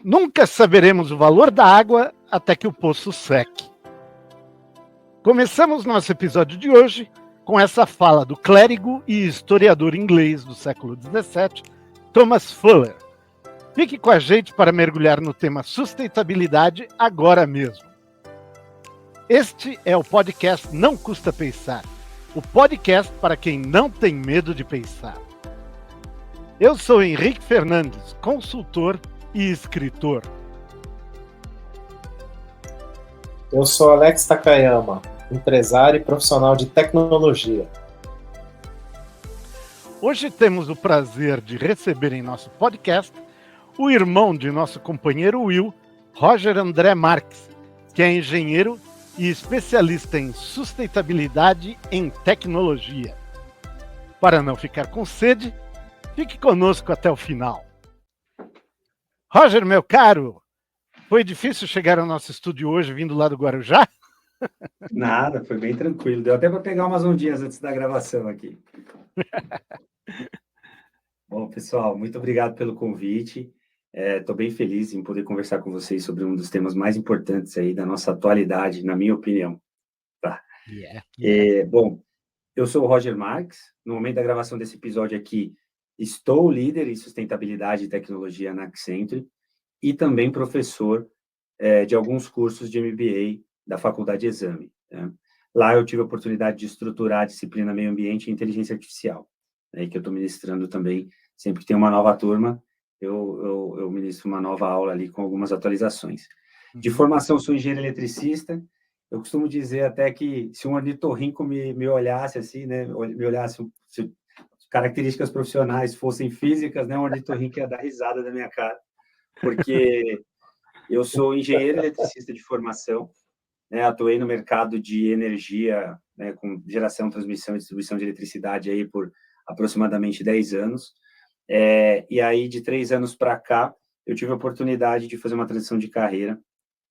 Nunca saberemos o valor da água até que o poço seque. Começamos nosso episódio de hoje com essa fala do clérigo e historiador inglês do século XVII, Thomas Fuller. Fique com a gente para mergulhar no tema sustentabilidade agora mesmo. Este é o podcast Não Custa Pensar, o podcast para quem não tem medo de pensar. Eu sou Henrique Fernandes, consultor e escritor. Eu sou Alex Takayama, empresário e profissional de tecnologia. Hoje temos o prazer de receber em nosso podcast o irmão de nosso companheiro Will, Roger André Marques, que é engenheiro e especialista em sustentabilidade em tecnologia. Para não ficar com sede, fique conosco até o final. Roger, meu caro, foi difícil chegar ao nosso estúdio hoje vindo lá do Guarujá? Nada, foi bem tranquilo. Deu até para pegar umas ondinhas antes da gravação aqui. Bom, pessoal, muito obrigado pelo convite. Estou bem feliz em poder conversar com vocês sobre um dos temas mais importantes aí da nossa atualidade, na minha opinião. Tá? Bom, eu sou o Roger Marques. No momento da gravação desse episódio aqui, estou líder em sustentabilidade e tecnologia na Accenture e também professor de alguns cursos de MBA da Faculdade Exame. Né? Lá eu tive a oportunidade de estruturar a disciplina Meio Ambiente e Inteligência Artificial, né, que eu estou ministrando também. Sempre que tem uma nova turma, eu ministro uma nova aula ali com algumas atualizações. De formação, sou engenheiro eletricista. Eu costumo dizer até que se um ornitorrinco me olhasse assim, né, me olhasse, se características profissionais fossem físicas, né, um ornitorrinco ia dar risada da minha cara, porque eu sou engenheiro eletricista de formação, né, atuei no mercado de energia, né, com geração, transmissão e distribuição de eletricidade aí por aproximadamente 10 anos. E aí, de 3 anos para cá, eu tive a oportunidade de fazer uma transição de carreira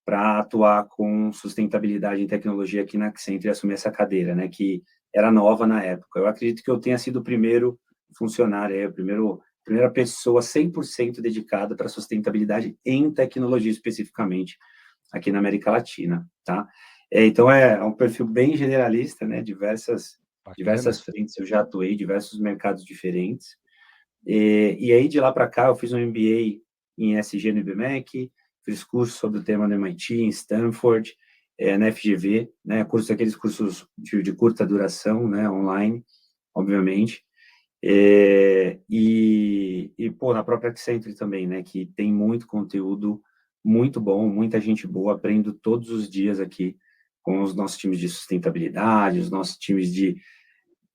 para atuar com sustentabilidade em tecnologia aqui na Accenture e assumir essa cadeira, né, que era nova na época. Eu acredito que eu tenha sido o primeiro funcionário, a primeira pessoa 100% dedicada para sustentabilidade em tecnologia especificamente aqui na América Latina, tá? Então, é um perfil bem generalista, né, diversas frentes eu já atuei, diversos mercados diferentes. E aí, de lá para cá, eu fiz um MBA em ESG no IBMEC, fiz curso sobre o tema no MIT, em Stanford, na FGV, né, aqueles cursos de curta duração, né, online, obviamente, pô, na própria Accenture também, né, que tem muito conteúdo muito bom, muita gente boa, aprendo todos os dias aqui com os nossos times de sustentabilidade, os nossos times de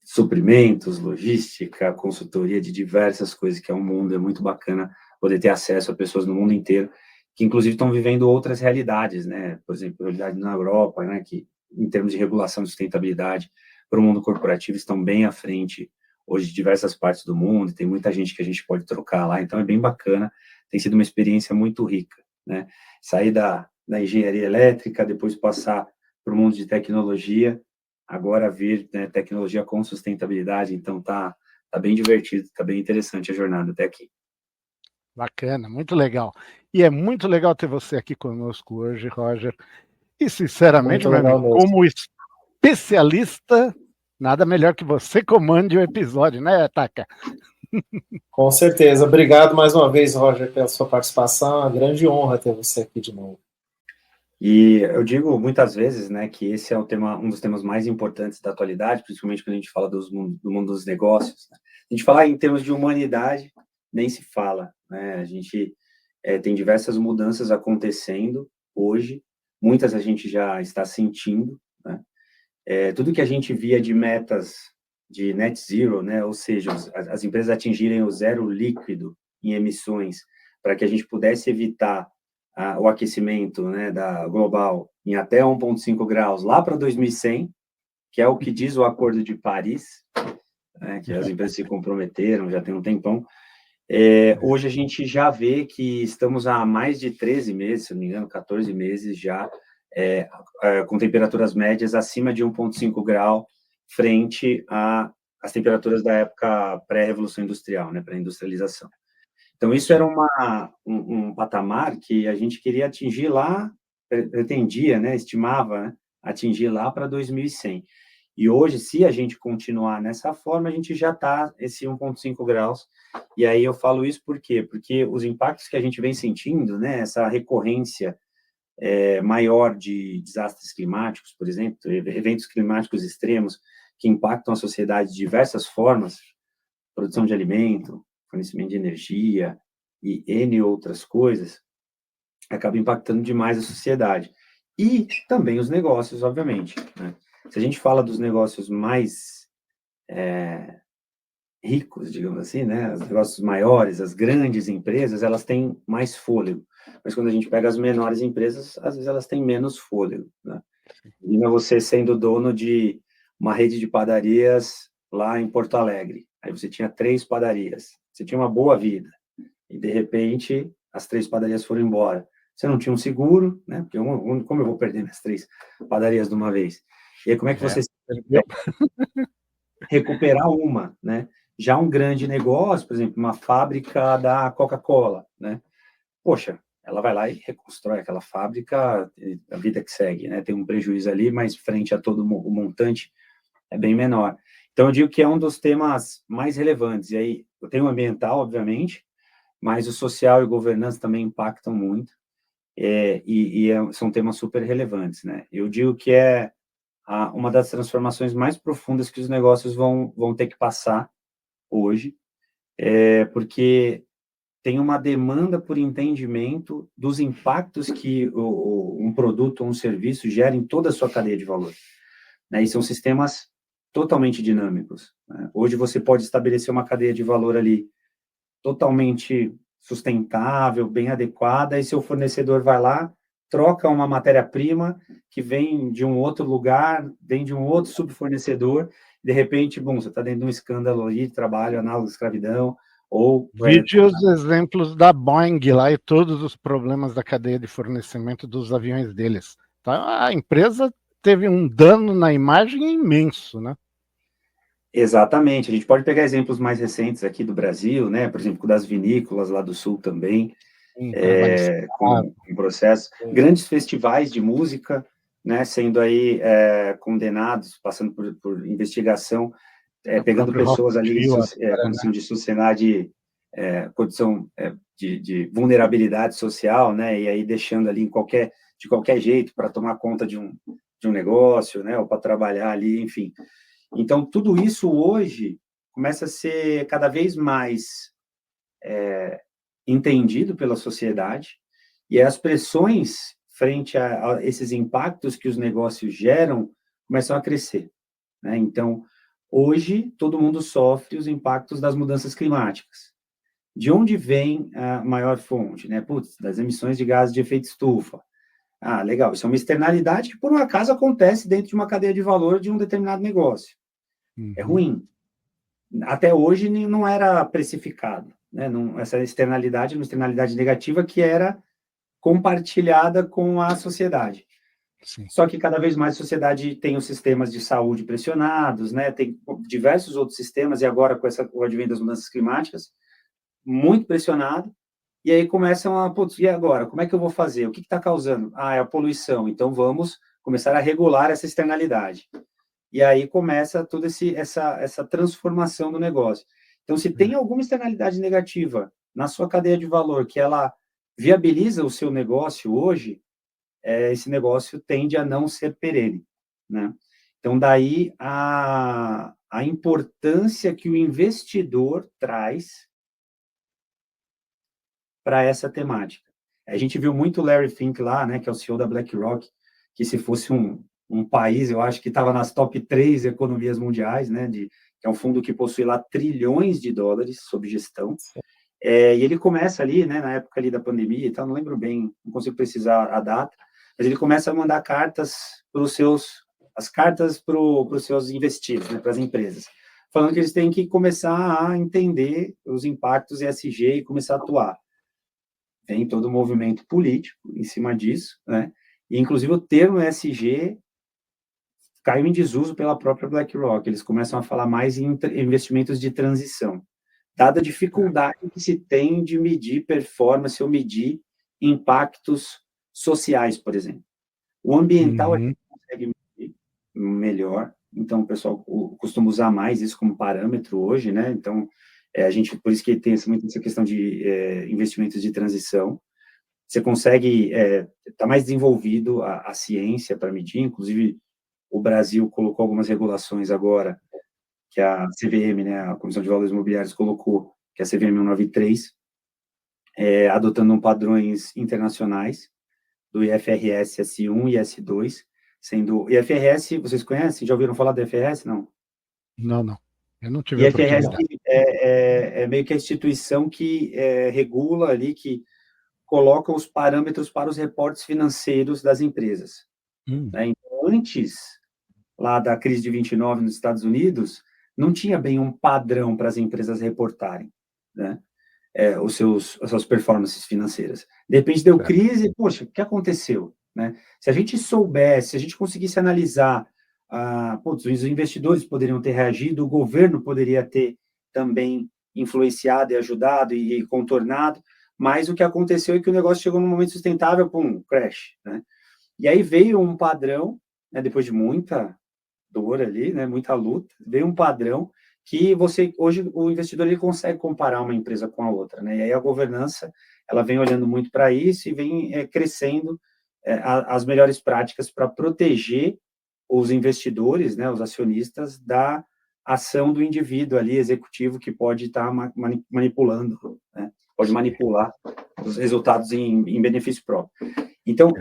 suprimentos, logística, consultoria de diversas coisas, que é um mundo, é muito bacana poder ter acesso a pessoas no mundo inteiro, que inclusive estão vivendo outras realidades, né? Por exemplo, realidade na Europa, né? Que em termos de regulação de sustentabilidade para o mundo corporativo estão bem à frente hoje de diversas partes do mundo, tem muita gente que a gente pode trocar lá, então é bem bacana, tem sido uma experiência muito rica, né? Sair da engenharia elétrica, depois passar para o mundo de tecnologia, agora vir, né, tecnologia com sustentabilidade, então tá bem divertido, tá bem interessante a jornada até aqui. Bacana, muito legal. E é muito legal ter você aqui conosco hoje, Roger. E, sinceramente, meu amigo, como especialista, nada melhor que você comande o episódio, né, Taka? Com certeza. Obrigado mais uma vez, Roger, pela sua participação. É uma grande honra ter você aqui de novo. E eu digo muitas vezes, né, que esse é um dos temas mais importantes da atualidade, principalmente quando a gente fala do mundo dos negócios. Né? A gente fala em termos de humanidade, nem se fala, né? A gente tem diversas mudanças acontecendo hoje, muitas a gente já está sentindo, né? Tudo que a gente via de metas de net zero, né, ou seja, as empresas atingirem o zero líquido em emissões, para que a gente pudesse evitar o aquecimento, né, da global em até 1,5 graus lá para 2100, que é o que diz o Acordo de Paris, né, que as empresas se comprometeram já tem um tempão. Hoje a gente já vê que estamos há mais de 13 meses, se não me engano, 14 meses já, com temperaturas médias acima de 1,5 grau, frente às temperaturas da época pré-revolução industrial, né, pré-industrialização. Então, isso era um patamar que a gente queria atingir lá, pretendia, né, estimava, né, atingir lá para 2100. E hoje, se a gente continuar nessa forma, a gente já está esse 1,5 graus. E aí eu falo isso por quê? Porque os impactos que a gente vem sentindo, né, essa recorrência maior de desastres climáticos, por exemplo, eventos climáticos extremos que impactam a sociedade de diversas formas, produção de alimento, fornecimento de energia e N outras coisas, acaba impactando demais a sociedade. E também os negócios, obviamente, né? Se a gente fala dos negócios mais ricos, digamos assim, né? Os negócios maiores, as grandes empresas, elas têm mais fôlego. Mas quando a gente pega as menores empresas, às vezes elas têm menos fôlego, né? Imagina você sendo dono de uma rede de padarias lá em Porto Alegre. Aí você tinha 3 padarias. Você tinha uma boa vida. E, de repente, as 3 padarias foram embora. Você não tinha um seguro, né? Porque como eu vou perder minhas 3 padarias de uma vez? E aí, como é que você recuperar uma, né? Já um grande negócio, por exemplo, uma fábrica da Coca-Cola, né? Poxa, ela vai lá e reconstrói aquela fábrica, a vida que segue, né? Tem um prejuízo ali, mas frente a todo o montante é bem menor. Então, eu digo que é um dos temas mais relevantes. E aí, tem o ambiental, obviamente, mas o social e governança também impactam muito, são temas super relevantes, né? Eu digo que é uma das transformações mais profundas que os negócios vão ter que passar hoje, porque tem uma demanda por entendimento dos impactos que um produto ou um serviço gera em toda a sua cadeia de valor, né? E são sistemas totalmente dinâmicos, né? Hoje você pode estabelecer uma cadeia de valor ali totalmente sustentável, bem adequada, e seu fornecedor vai lá, troca uma matéria-prima que vem de um outro lugar, vem de um outro subfornecedor, de repente, bom, você está dentro de um escândalo aí de trabalho análogo à escravidão, ou... Vide os exemplos da Boeing lá e todos os problemas da cadeia de fornecimento dos aviões deles. Tá? A empresa teve um dano na imagem imenso, né? Exatamente. A gente pode pegar exemplos mais recentes aqui do Brasil, né? Por exemplo, das vinícolas lá do Sul também, com processo. Grandes festivais de música, né? Sendo aí condenados, passando por investigação, pegando pessoas ali em condição de sociedade, condição de vulnerabilidade social, né? E aí deixando ali de qualquer jeito para tomar conta de um negócio, né? Ou para trabalhar ali, enfim. Então, tudo isso hoje começa a ser cada vez mais entendido pela sociedade, e as pressões frente a esses impactos que os negócios geram começam a crescer, né? Então, hoje, todo mundo sofre os impactos das mudanças climáticas. De onde vem a maior fonte, né? Putz, das emissões de gases de efeito estufa. Ah, legal, isso é uma externalidade que, por um acaso, acontece dentro de uma cadeia de valor de um determinado negócio. É ruim. Até hoje não era precificado, né? Essa externalidade, uma externalidade negativa que era compartilhada com a sociedade. Sim. Só que cada vez mais a sociedade tem os sistemas de saúde pressionados, né? Tem diversos outros sistemas, e agora com o advento das mudanças climáticas, muito pressionado, e aí começam putz, e agora? Como é que eu vou fazer? O que está causando? Ah, é a poluição, então vamos começar a regular essa externalidade. E aí começa toda essa transformação do negócio. Então, se tem alguma externalidade negativa na sua cadeia de valor que ela viabiliza o seu negócio hoje, esse negócio tende a não ser perene, né? Então, daí a importância que o investidor traz para essa temática. A gente viu muito o Larry Fink lá, né, que é o CEO da BlackRock, que se fosse um país, eu acho que estava nas top 3 economias mundiais, né, que é um fundo que possui lá trilhões de dólares sob gestão, e ele começa ali, né, na época ali da pandemia e tal, não lembro bem, não consigo precisar a data, mas ele começa a mandar cartas para os seus investidos, né, para as empresas, falando que eles têm que começar a entender os impactos ESG e começar a atuar. Vem todo o movimento político em cima disso, né? E, inclusive, o termo ESG caiu em desuso pela própria BlackRock. Eles começam a falar mais em investimentos de transição. dada a dificuldade que se tem de medir performance ou medir impactos sociais, por exemplo. O ambiental a gente consegue medir melhor, então o pessoal costuma usar mais isso como parâmetro hoje, né? Então, a gente, por isso que tem muito essa questão de investimentos de transição. Você consegue, tá mais desenvolvido a ciência para medir, inclusive o Brasil colocou algumas regulações agora, que a CVM, né, a Comissão de Valores Imobiliários, colocou, que é a CVM 193, adotando padrões internacionais, do IFRS S1 e S2, sendo... IFRS, vocês conhecem? Já ouviram falar do IFRS? Não? Não. Eu não tive IFRS oportunidade. é meio que a instituição que regula ali, que coloca os parâmetros para os reportes financeiros das empresas. Né? Então, antes, lá da crise de 29 nos Estados Unidos, não tinha bem um padrão para as empresas reportarem, né? As suas performances financeiras. De repente deu crise, poxa, o que aconteceu? Né? Se a gente soubesse, se a gente conseguisse analisar, os investidores poderiam ter reagido, o governo poderia ter também influenciado e ajudado e contornado, mas o que aconteceu é que o negócio chegou num momento sustentável, crash, né? E aí veio um padrão, né, depois de muita dor ali, né, muita luta, veio um padrão que hoje o investidor ele consegue comparar uma empresa com a outra, né? E aí a governança, ela vem olhando muito para isso e vem crescendo as melhores práticas para proteger os investidores, né, os acionistas, da ação do indivíduo ali, executivo, que pode estar manipulando, né? Pode manipular os resultados em benefício próprio. Então,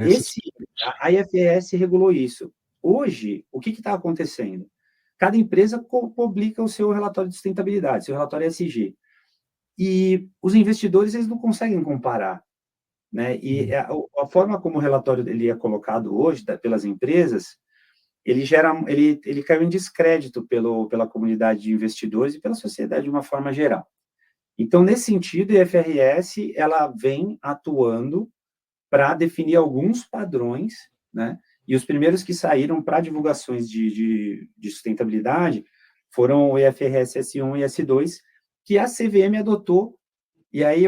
a IFRS regulou isso. Hoje, o que está acontecendo? Cada empresa publica o seu relatório de sustentabilidade, seu relatório ESG. E os investidores, eles não conseguem comparar, né? E a forma como o relatório ele é colocado hoje pelas empresas, ele caiu em descrédito pela comunidade de investidores e pela sociedade de uma forma geral. Então, nesse sentido, a IFRS, ela vem atuando para definir alguns padrões, né? E os primeiros que saíram para divulgações de sustentabilidade foram o IFRS S1 e S2, que a CVM adotou. E aí,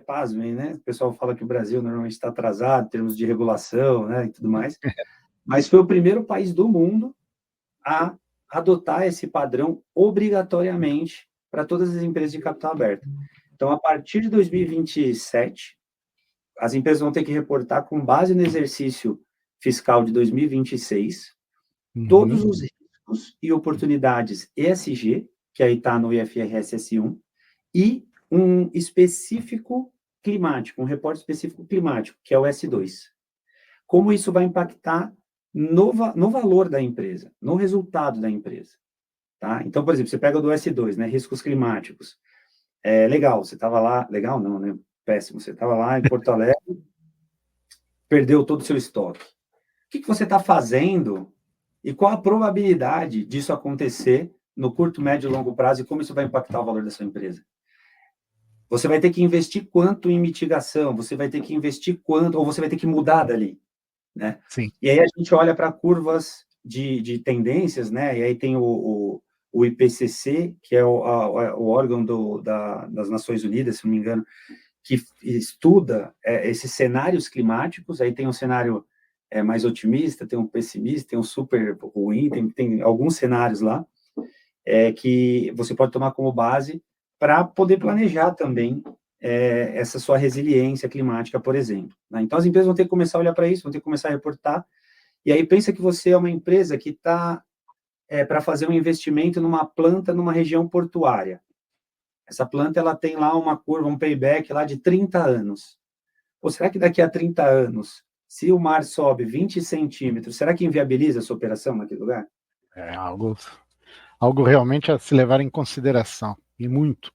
pasmem, né? O pessoal fala que o Brasil normalmente está atrasado em termos de regulação, né, e tudo mais. Mas foi o primeiro país do mundo a adotar esse padrão obrigatoriamente para todas as empresas de capital aberto. Então, a partir de 2027, as empresas vão ter que reportar com base no exercício fiscal de 2026, todos os riscos e oportunidades ESG, que aí está no IFRS S1, e um específico climático, um reporte específico climático, que é o S2. Como isso vai impactar no valor da empresa, no resultado da empresa. Tá? Então, por exemplo, você pega do S2, né, riscos climáticos. Legal, você estava lá, legal não, né? Péssimo, você estava lá em Porto Alegre, perdeu todo o seu estoque. O que você está fazendo e qual a probabilidade disso acontecer no curto, médio e longo prazo e como isso vai impactar o valor da sua empresa? Você vai ter que investir quanto em mitigação, você vai ter que investir quanto, ou você vai ter que mudar dali, né? Sim. E aí a gente olha para curvas de tendências, né? E aí tem o IPCC, que é o órgão das Nações Unidas, se não me engano, que estuda esses cenários climáticos. Aí tem um cenário mais otimista, tem um pessimista, tem um super ruim, tem alguns cenários lá que você pode tomar como base para poder planejar também essa sua resiliência climática, por exemplo. Né? Então, as empresas vão ter que começar a olhar para isso, vão ter que começar a reportar, e aí pensa que você é uma empresa que está para fazer um investimento numa planta numa região portuária. Essa planta ela tem lá uma curva, um payback lá de 30 anos. Ou será que daqui a 30 anos, se o mar sobe 20 centímetros, será que inviabiliza essa operação naquele lugar? É algo realmente a se levar em consideração, e muito.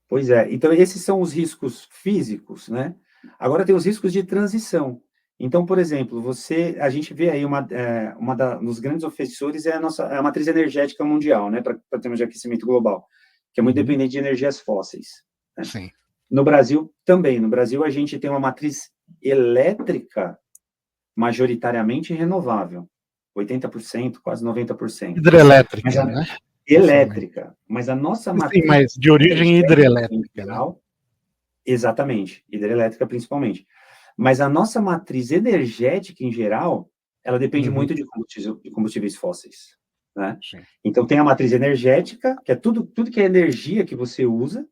Pois é, então esses são os riscos físicos, né? Agora tem os riscos de transição. Então, por exemplo, a gente vê aí dos grandes ofensores é a matriz energética mundial, né, para termos de aquecimento global, que é muito dependente de energias fósseis. Né? Sim. No Brasil, também. No Brasil, a gente tem uma matriz elétrica majoritariamente renovável. 80%, quase 90%. Hidrelétrica, né? elétrica, mas a nossa matriz... Sim, mas de origem hidrelétrica, né? Exatamente, hidrelétrica principalmente. Mas a nossa matriz energética, em geral, ela depende muito de combustíveis fósseis, né? Então, tem a matriz energética, que é tudo que é energia que você usa,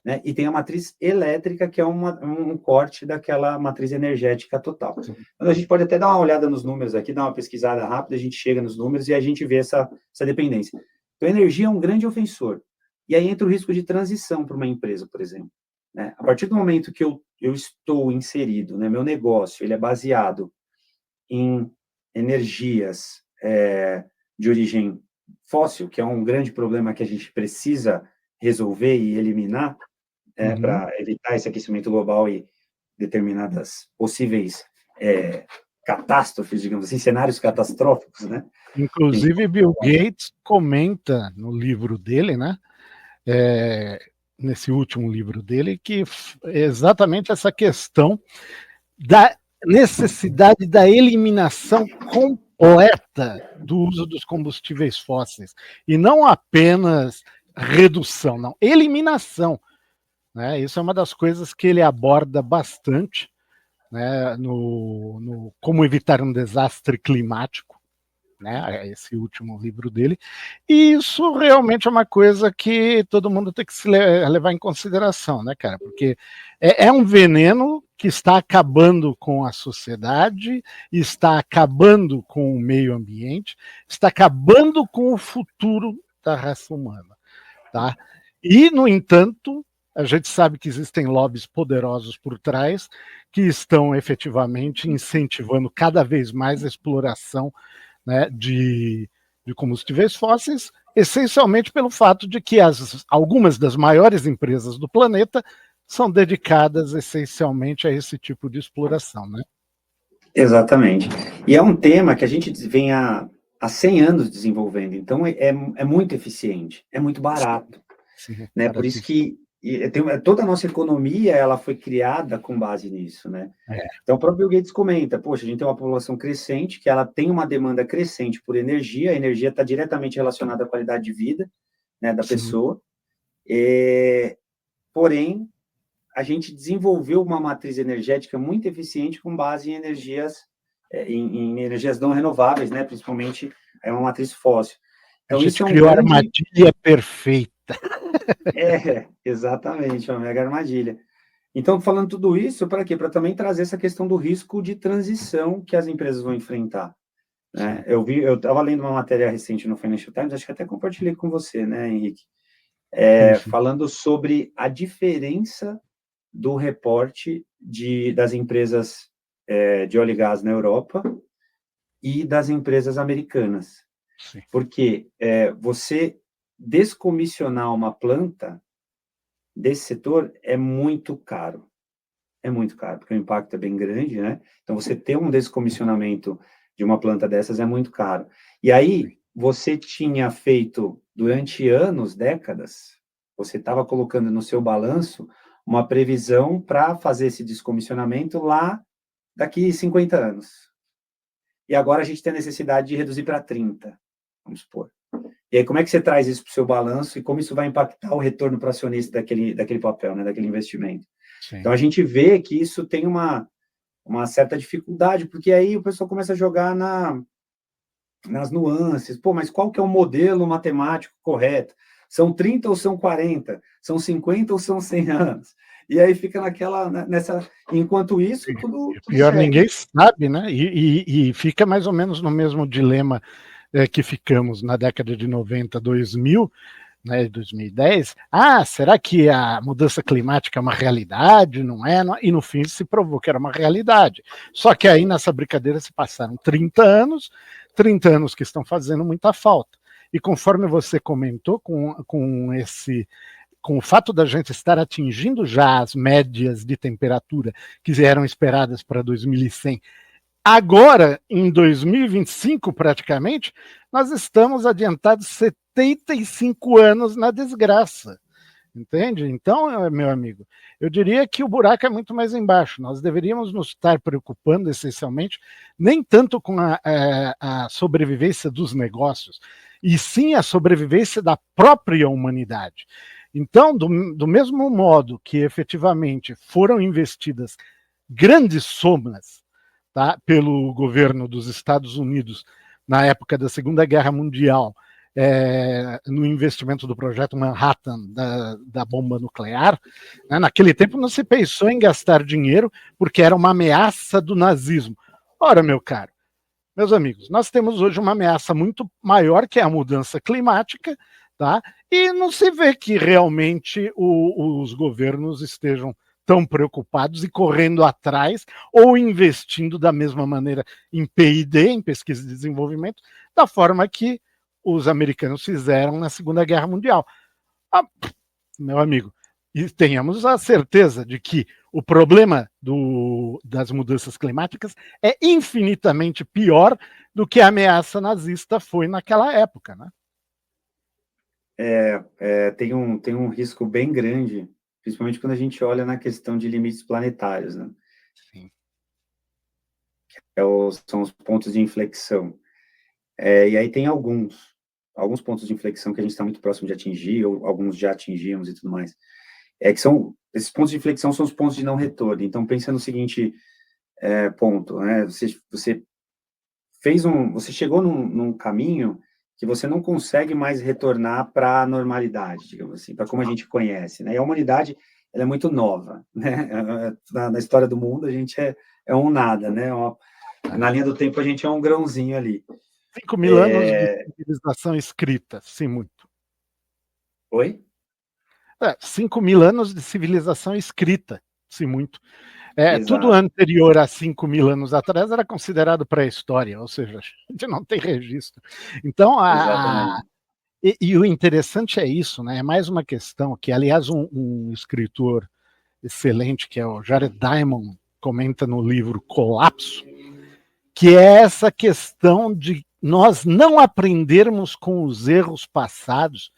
né? E tem a matriz elétrica, que é um corte daquela matriz energética total. Então, a gente pode até dar uma olhada nos números aqui, dar uma pesquisada rápida, a gente chega nos números e a gente vê essa dependência. Então, a energia é um grande ofensor. E aí entra o risco de transição para uma empresa, por exemplo, né? A partir do momento que eu estou inserido, né, meu negócio, ele é baseado em energias de origem fóssil, que é um grande problema que a gente precisa resolver e eliminar, para evitar esse aquecimento global e determinadas possíveis catástrofes, digamos assim, cenários catastróficos, né? Inclusive, Bill Gates comenta no livro dele, né? Nesse último livro dele, que é exatamente essa questão da necessidade da eliminação completa do uso dos combustíveis fósseis, e não apenas redução, não, eliminação, né? Isso é uma das coisas que ele aborda bastante, né, no Como Evitar um Desastre Climático, né, esse último livro dele, e isso realmente é uma coisa que todo mundo tem que se levar em consideração, né, cara, porque é um veneno que está acabando com a sociedade, está acabando com o meio ambiente, está acabando com o futuro da raça humana, tá? E, no entanto, a gente sabe que existem lobbies poderosos por trás que estão efetivamente incentivando cada vez mais a exploração, né, de combustíveis fósseis, essencialmente pelo fato de que algumas das maiores empresas do planeta são dedicadas essencialmente a esse tipo de exploração, né? Exatamente. E é um tema que a gente vem há 100 anos desenvolvendo, então é muito eficiente, é muito barato, Sim, né? Por isso que toda a nossa economia ela foi criada com base nisso, né? Então, o próprio Bill Gates comenta, poxa, a gente tem uma população crescente, que ela tem uma demanda crescente por energia, a energia está diretamente relacionada à qualidade de vida, né, da pessoa, porém, a gente desenvolveu uma matriz energética muito eficiente com base em energias, em energias não renováveis, né, principalmente uma matriz fóssil. Então, a gente isso é criou a armadilha perfeita. Exatamente, uma mega armadilha. Então, falando tudo isso, para quê? Para também trazer essa questão do risco de transição que as empresas vão enfrentar, né? Eu estava lendo uma matéria recente no Financial Times, acho que até compartilhei com você, né, Henrique? Falando sobre a diferença do reporte das empresas de óleo e gás na Europa e das empresas americanas. Sim. Porque você descomissionar uma planta desse setor é muito caro. É muito caro, porque o impacto é bem grande, né? Então, você ter um descomissionamento de uma planta dessas é muito caro. E aí, você tinha feito, durante anos, décadas, você estava colocando no seu balanço uma previsão para fazer esse descomissionamento lá daqui 50 anos. E agora a gente tem a necessidade de reduzir para 30, vamos supor. E aí, como é que você traz isso para o seu balanço e como isso vai impactar o retorno para o acionista daquele papel, né, daquele investimento? Sim. Então, a gente vê que isso tem uma certa dificuldade, porque aí o pessoal começa a jogar nas nuances. Pô, mas qual que é o modelo matemático correto? São 30 ou são 40? São 50 ou são 100 anos? E aí fica enquanto isso, tudo pior, certo. Ninguém sabe, né? E fica mais ou menos no mesmo dilema que ficamos na década de 90, 2000, né, 2010. Será que a mudança climática é uma realidade? Não é? E no fim se provou que era uma realidade. Só que aí nessa brincadeira se passaram 30 anos que estão fazendo muita falta. E conforme você comentou, com o fato da gente estar atingindo já as médias de temperatura que eram esperadas para 2100, agora, em 2025, praticamente, nós estamos adiantados 75 anos na desgraça. Entende? Então, meu amigo, eu diria que o buraco é muito mais embaixo. Nós deveríamos nos estar preocupando, essencialmente, nem tanto com a sobrevivência dos negócios, e sim a sobrevivência da própria humanidade. Então, do mesmo modo que efetivamente foram investidas grandes somas, tá, pelo governo dos Estados Unidos na época da Segunda Guerra Mundial, no investimento do projeto Manhattan da bomba nuclear, né, naquele tempo não se pensou em gastar dinheiro porque era uma ameaça do nazismo. Ora, meu caro, meus amigos, nós temos hoje uma ameaça muito maior, que é a mudança climática, tá? E não se vê que realmente os governos estejam tão preocupados e correndo atrás ou investindo da mesma maneira em P&D, em pesquisa e desenvolvimento, da forma que os americanos fizeram na Segunda Guerra Mundial. Ah, meu amigo, e tenhamos a certeza de que o problema das mudanças climáticas é infinitamente pior do que a ameaça nazista foi naquela época, né? Tem um risco bem grande, principalmente quando a gente olha na questão de limites planetários, né? Sim. São os pontos de inflexão. E aí tem alguns pontos de inflexão que a gente está muito próximo de atingir, ou alguns já atingimos e tudo mais. Esses pontos de inflexão são os pontos de não retorno. Então, pensa no seguinte ponto, né? Você chegou num caminho que você não consegue mais retornar para a normalidade, digamos assim, para como a gente conhece, né? E a humanidade, ela é muito nova, né? Na história do mundo, a gente é um nada, né? Na linha do tempo, a gente é um grãozinho ali. 5.000 anos de civilização escrita, sim, muito. Oi? 5.000 anos de civilização escrita, sim, muito. Tudo Exato. anterior a 5.000 anos atrás era considerado pré-história, ou seja, a gente não tem registro. Então, Exatamente. E o interessante é isso, né? É mais uma questão que, aliás, um escritor excelente, que é o Jared Diamond, comenta no livro Colapso, que é essa questão de nós não aprendermos com os erros passados,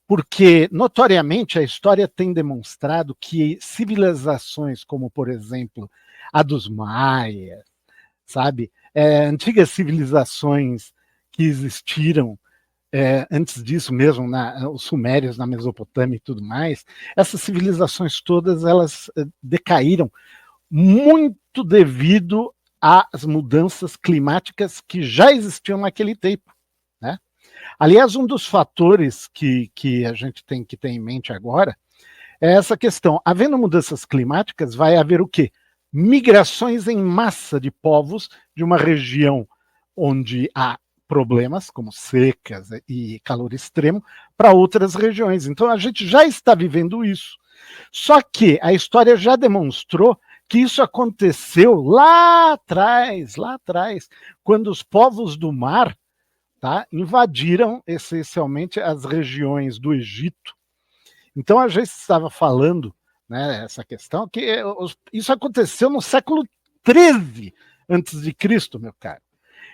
porque, notoriamente, a história tem demonstrado que civilizações como, por exemplo, a dos Maias, sabe? Antigas civilizações que existiram antes disso mesmo, os sumérios na Mesopotâmia e tudo mais, essas civilizações todas elas decaíram muito devido às mudanças climáticas que já existiam naquele tempo, né? Aliás, um dos fatores que a gente tem que ter em mente agora é essa questão. Havendo mudanças climáticas, vai haver o quê? Migrações em massa de povos de uma região onde há problemas, como secas e calor extremo, para outras regiões. Então, a gente já está vivendo isso. Só que a história já demonstrou que isso aconteceu lá atrás, quando os povos do mar, tá, invadiram essencialmente as regiões do Egito. Então, a gente estava falando, né, essa questão, que isso aconteceu no século XIII antes de Cristo, meu caro.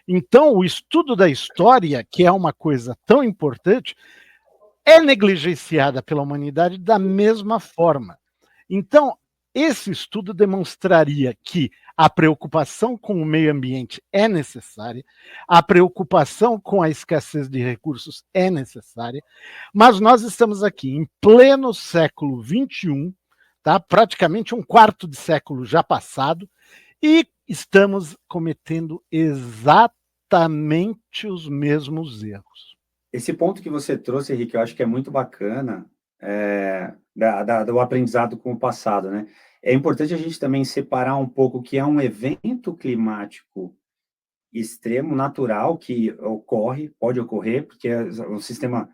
Então, o estudo da história, que é uma coisa tão importante, é negligenciada pela humanidade da mesma forma. Então, esse estudo demonstraria que a preocupação com o meio ambiente é necessária, a preocupação com a escassez de recursos é necessária, mas nós estamos aqui em pleno século XXI, tá? Praticamente um quarto de século já passado, e estamos cometendo exatamente os mesmos erros. Esse ponto que você trouxe, Henrique, eu acho que é muito bacana, do aprendizado com o passado, né? É importante a gente também separar um pouco o que é um evento climático extremo, natural, que pode ocorrer, porque é um sistema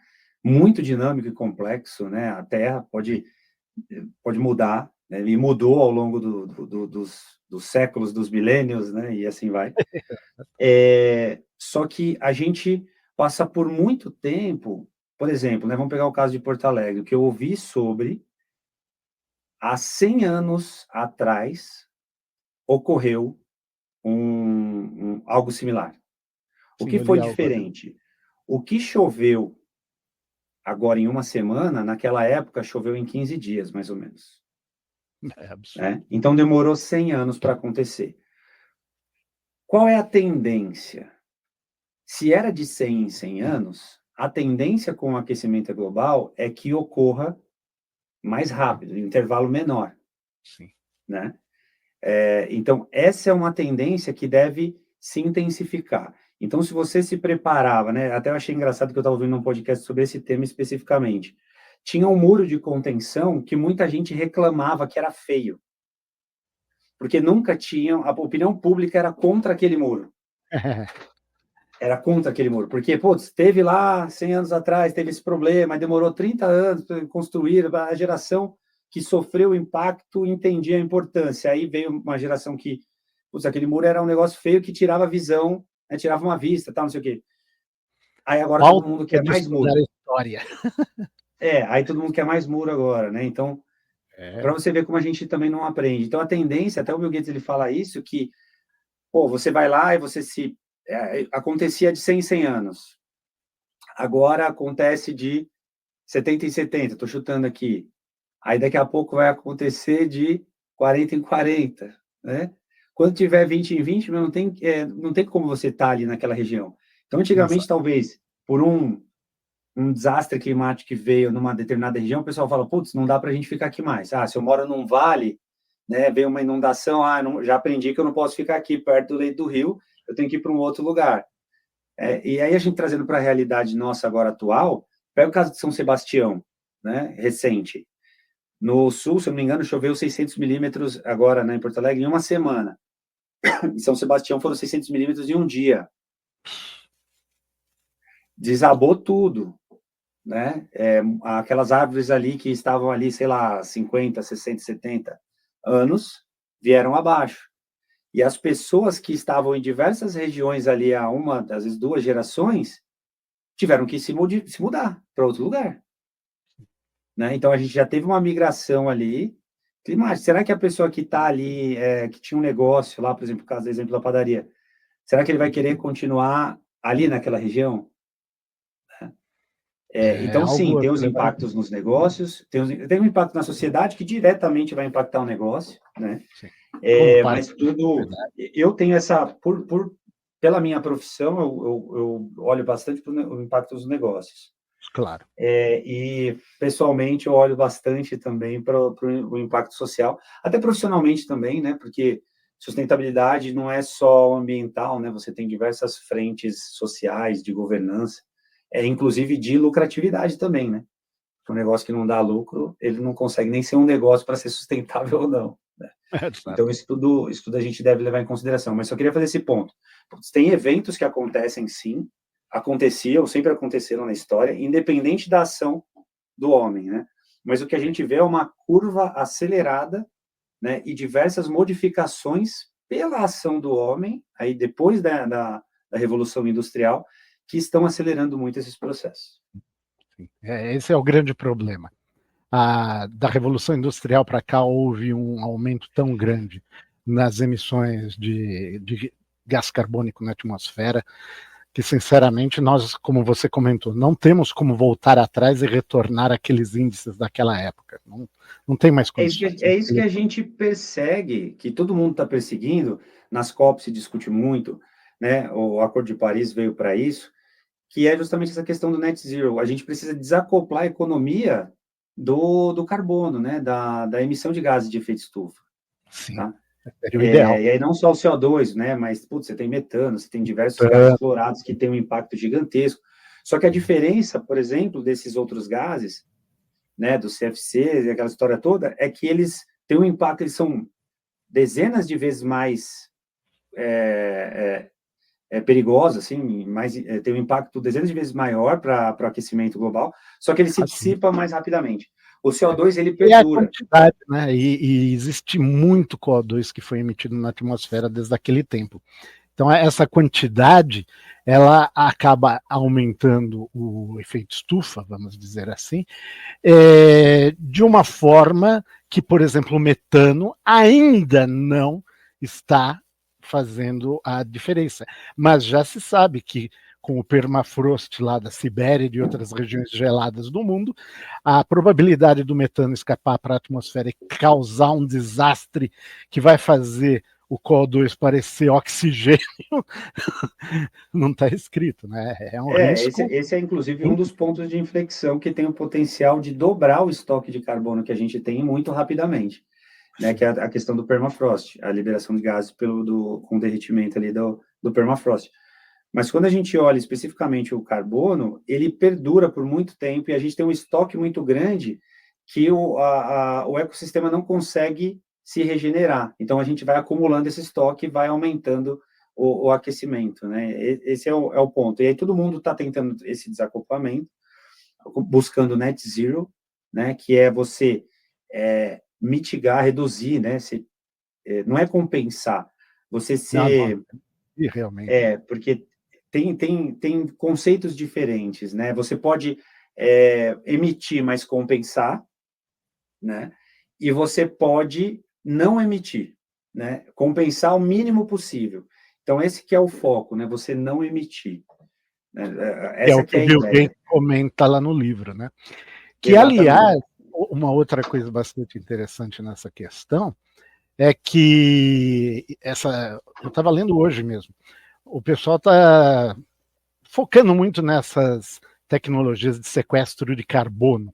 muito dinâmico e complexo, né? A Terra pode mudar, né? E mudou ao longo dos séculos, dos milênios, né? E assim vai. Só que a gente passa por muito tempo, por exemplo, né, vamos pegar o caso de Porto Alegre, o que eu ouvi sobre, há 100 anos atrás, ocorreu algo similar. O Sim, que eu li foi algo. diferente? O que choveu agora em uma semana, naquela época choveu em 15 dias, mais ou menos. É absurdo. Né? Então demorou 100 anos para acontecer. Qual é a tendência? Se era de 100 em 100 anos, a tendência com o aquecimento global é que ocorra mais rápido, em intervalo menor. Sim. Né? Então, essa é uma tendência que deve se intensificar. Então, se você se preparava, né? Até eu achei engraçado que eu estava ouvindo um podcast sobre esse tema especificamente. Tinha um muro de contenção que muita gente reclamava que era feio. Porque nunca tinham, a opinião pública era contra aquele muro. Era contra aquele muro. Porque, putz, teve lá 100 anos atrás, teve esse problema, demorou 30 anos para construir, a geração que sofreu o impacto entendia a importância. Aí veio uma geração que, putz, aquele muro era um negócio feio que tirava a visão, né, tirava uma vista, tal, não sei o quê. Aí agora todo mundo quer mais muro. História. Aí todo mundo quer mais muro agora, né? Então, para você ver como a gente também não aprende. Então, a tendência, até o Bill Gates ele fala isso, que, pô, você vai lá e você se... acontecia de 100 em 100 anos. Agora acontece de 70 em 70, estou chutando aqui. Aí daqui a pouco vai acontecer de 40 em 40, né? Quando tiver 20 em 20, não tem como você estar ali naquela região. Então, antigamente, talvez, por um desastre climático que veio numa determinada região, o pessoal fala, putz, não dá para a gente ficar aqui mais. Se eu moro num vale, né, veio uma inundação, já aprendi que eu não posso ficar aqui perto do leito do rio, eu tenho que ir para um outro lugar. E aí a gente trazendo para a realidade nossa agora atual, pega o caso de São Sebastião, né, recente. No sul, se eu não me engano, choveu 600 milímetros agora, né, em Porto Alegre, em uma semana. Em São Sebastião foram 600 milímetros em um dia. Desabou tudo, né? Aquelas árvores ali que estavam ali, sei lá, 50, 60, 70 anos, vieram abaixo. E as pessoas que estavam em diversas regiões ali há uma, às vezes 2 gerações, tiveram que se mudar para outro lugar. Né? Então, a gente já teve uma migração ali climática. Será que a pessoa que está ali, que tinha um negócio lá, por exemplo, no caso do exemplo da padaria, será que ele vai querer continuar ali naquela região? Então, sim, tem os impactos nos negócios, tem um impacto na sociedade que diretamente vai impactar o negócio, né? Mas tudo... Eu tenho essa... Pela minha profissão, eu olho bastante para o impacto dos negócios. Claro. E, pessoalmente, eu olho bastante também para o impacto social, até profissionalmente também, né? Porque sustentabilidade não é só ambiental, né? Você tem diversas frentes sociais, de governança, inclusive de lucratividade também, né? Um negócio que não dá lucro, ele não consegue nem ser um negócio para ser sustentável ou não. Né? Então, isso tudo a gente deve levar em consideração. Mas só queria fazer esse ponto. Tem eventos que acontecem, sim, sempre aconteceram na história, independente da ação do homem, né? Mas o que a gente vê é uma curva acelerada, né, e diversas modificações pela ação do homem, aí depois da Revolução Industrial, que estão acelerando muito esses processos. Esse é o grande problema. Da Revolução Industrial para cá houve um aumento tão grande nas emissões de gás carbônico na atmosfera, que, sinceramente, nós, como você comentou, não temos como voltar atrás e retornar àqueles índices daquela época. Não tem mais condições. É isso que a gente persegue, que todo mundo está perseguindo. Nas COP se discute muito, né? O Acordo de Paris veio para isso, que é justamente essa questão do net zero. A gente precisa desacoplar a economia do carbono, né? Da emissão de gases de efeito estufa. Sim. Tá? Seria o ideal. E aí não só o CO2, né? Mas, putz, você tem metano, você tem diversos gases fluorados que têm um impacto gigantesco. Só que a diferença, por exemplo, desses outros gases, né, do CFC, aquela história toda, é que eles têm um impacto, eles são dezenas de vezes mais perigosos, assim, tem um impacto dezenas de vezes maior para o aquecimento global, só que ele se dissipa mais rapidamente. O CO2, ele perdura. E a quantidade, né? E existe muito CO2 que foi emitido na atmosfera desde aquele tempo. Então, essa quantidade, ela acaba aumentando o efeito estufa, vamos dizer assim, de uma forma que, por exemplo, o metano ainda não está fazendo a diferença. Mas já se sabe que, com o permafrost lá da Sibéria e de outras regiões geladas do mundo, a probabilidade do metano escapar para a atmosfera e causar um desastre que vai fazer o CO2 parecer oxigênio, não está escrito, né? É um risco. Esse é, inclusive, um dos pontos de inflexão que tem o potencial de dobrar o estoque de carbono que a gente tem muito rapidamente, né? Que é a questão do permafrost, a liberação de gases com o derretimento ali do permafrost. Mas quando a gente olha especificamente o carbono, ele perdura por muito tempo e a gente tem um estoque muito grande que o ecossistema não consegue se regenerar. Então, a gente vai acumulando esse estoque e vai aumentando o aquecimento, né? Esse é o ponto. E aí todo mundo está tentando esse desacoplamento, buscando net zero, né? Que é você mitigar, reduzir, né? Não é compensar, você ser... Não, realmente. Porque tem conceitos diferentes, né? Você pode emitir, mas compensar, né? E você pode não emitir, né? Compensar o mínimo possível. Então, esse que é o foco, né? Você não emitir. Né? É o que o Bill Gates comenta lá no livro, né? Que, exatamente. Aliás, uma outra coisa bastante interessante nessa questão é que eu estava lendo hoje mesmo, o pessoal está focando muito nessas tecnologias de sequestro de carbono,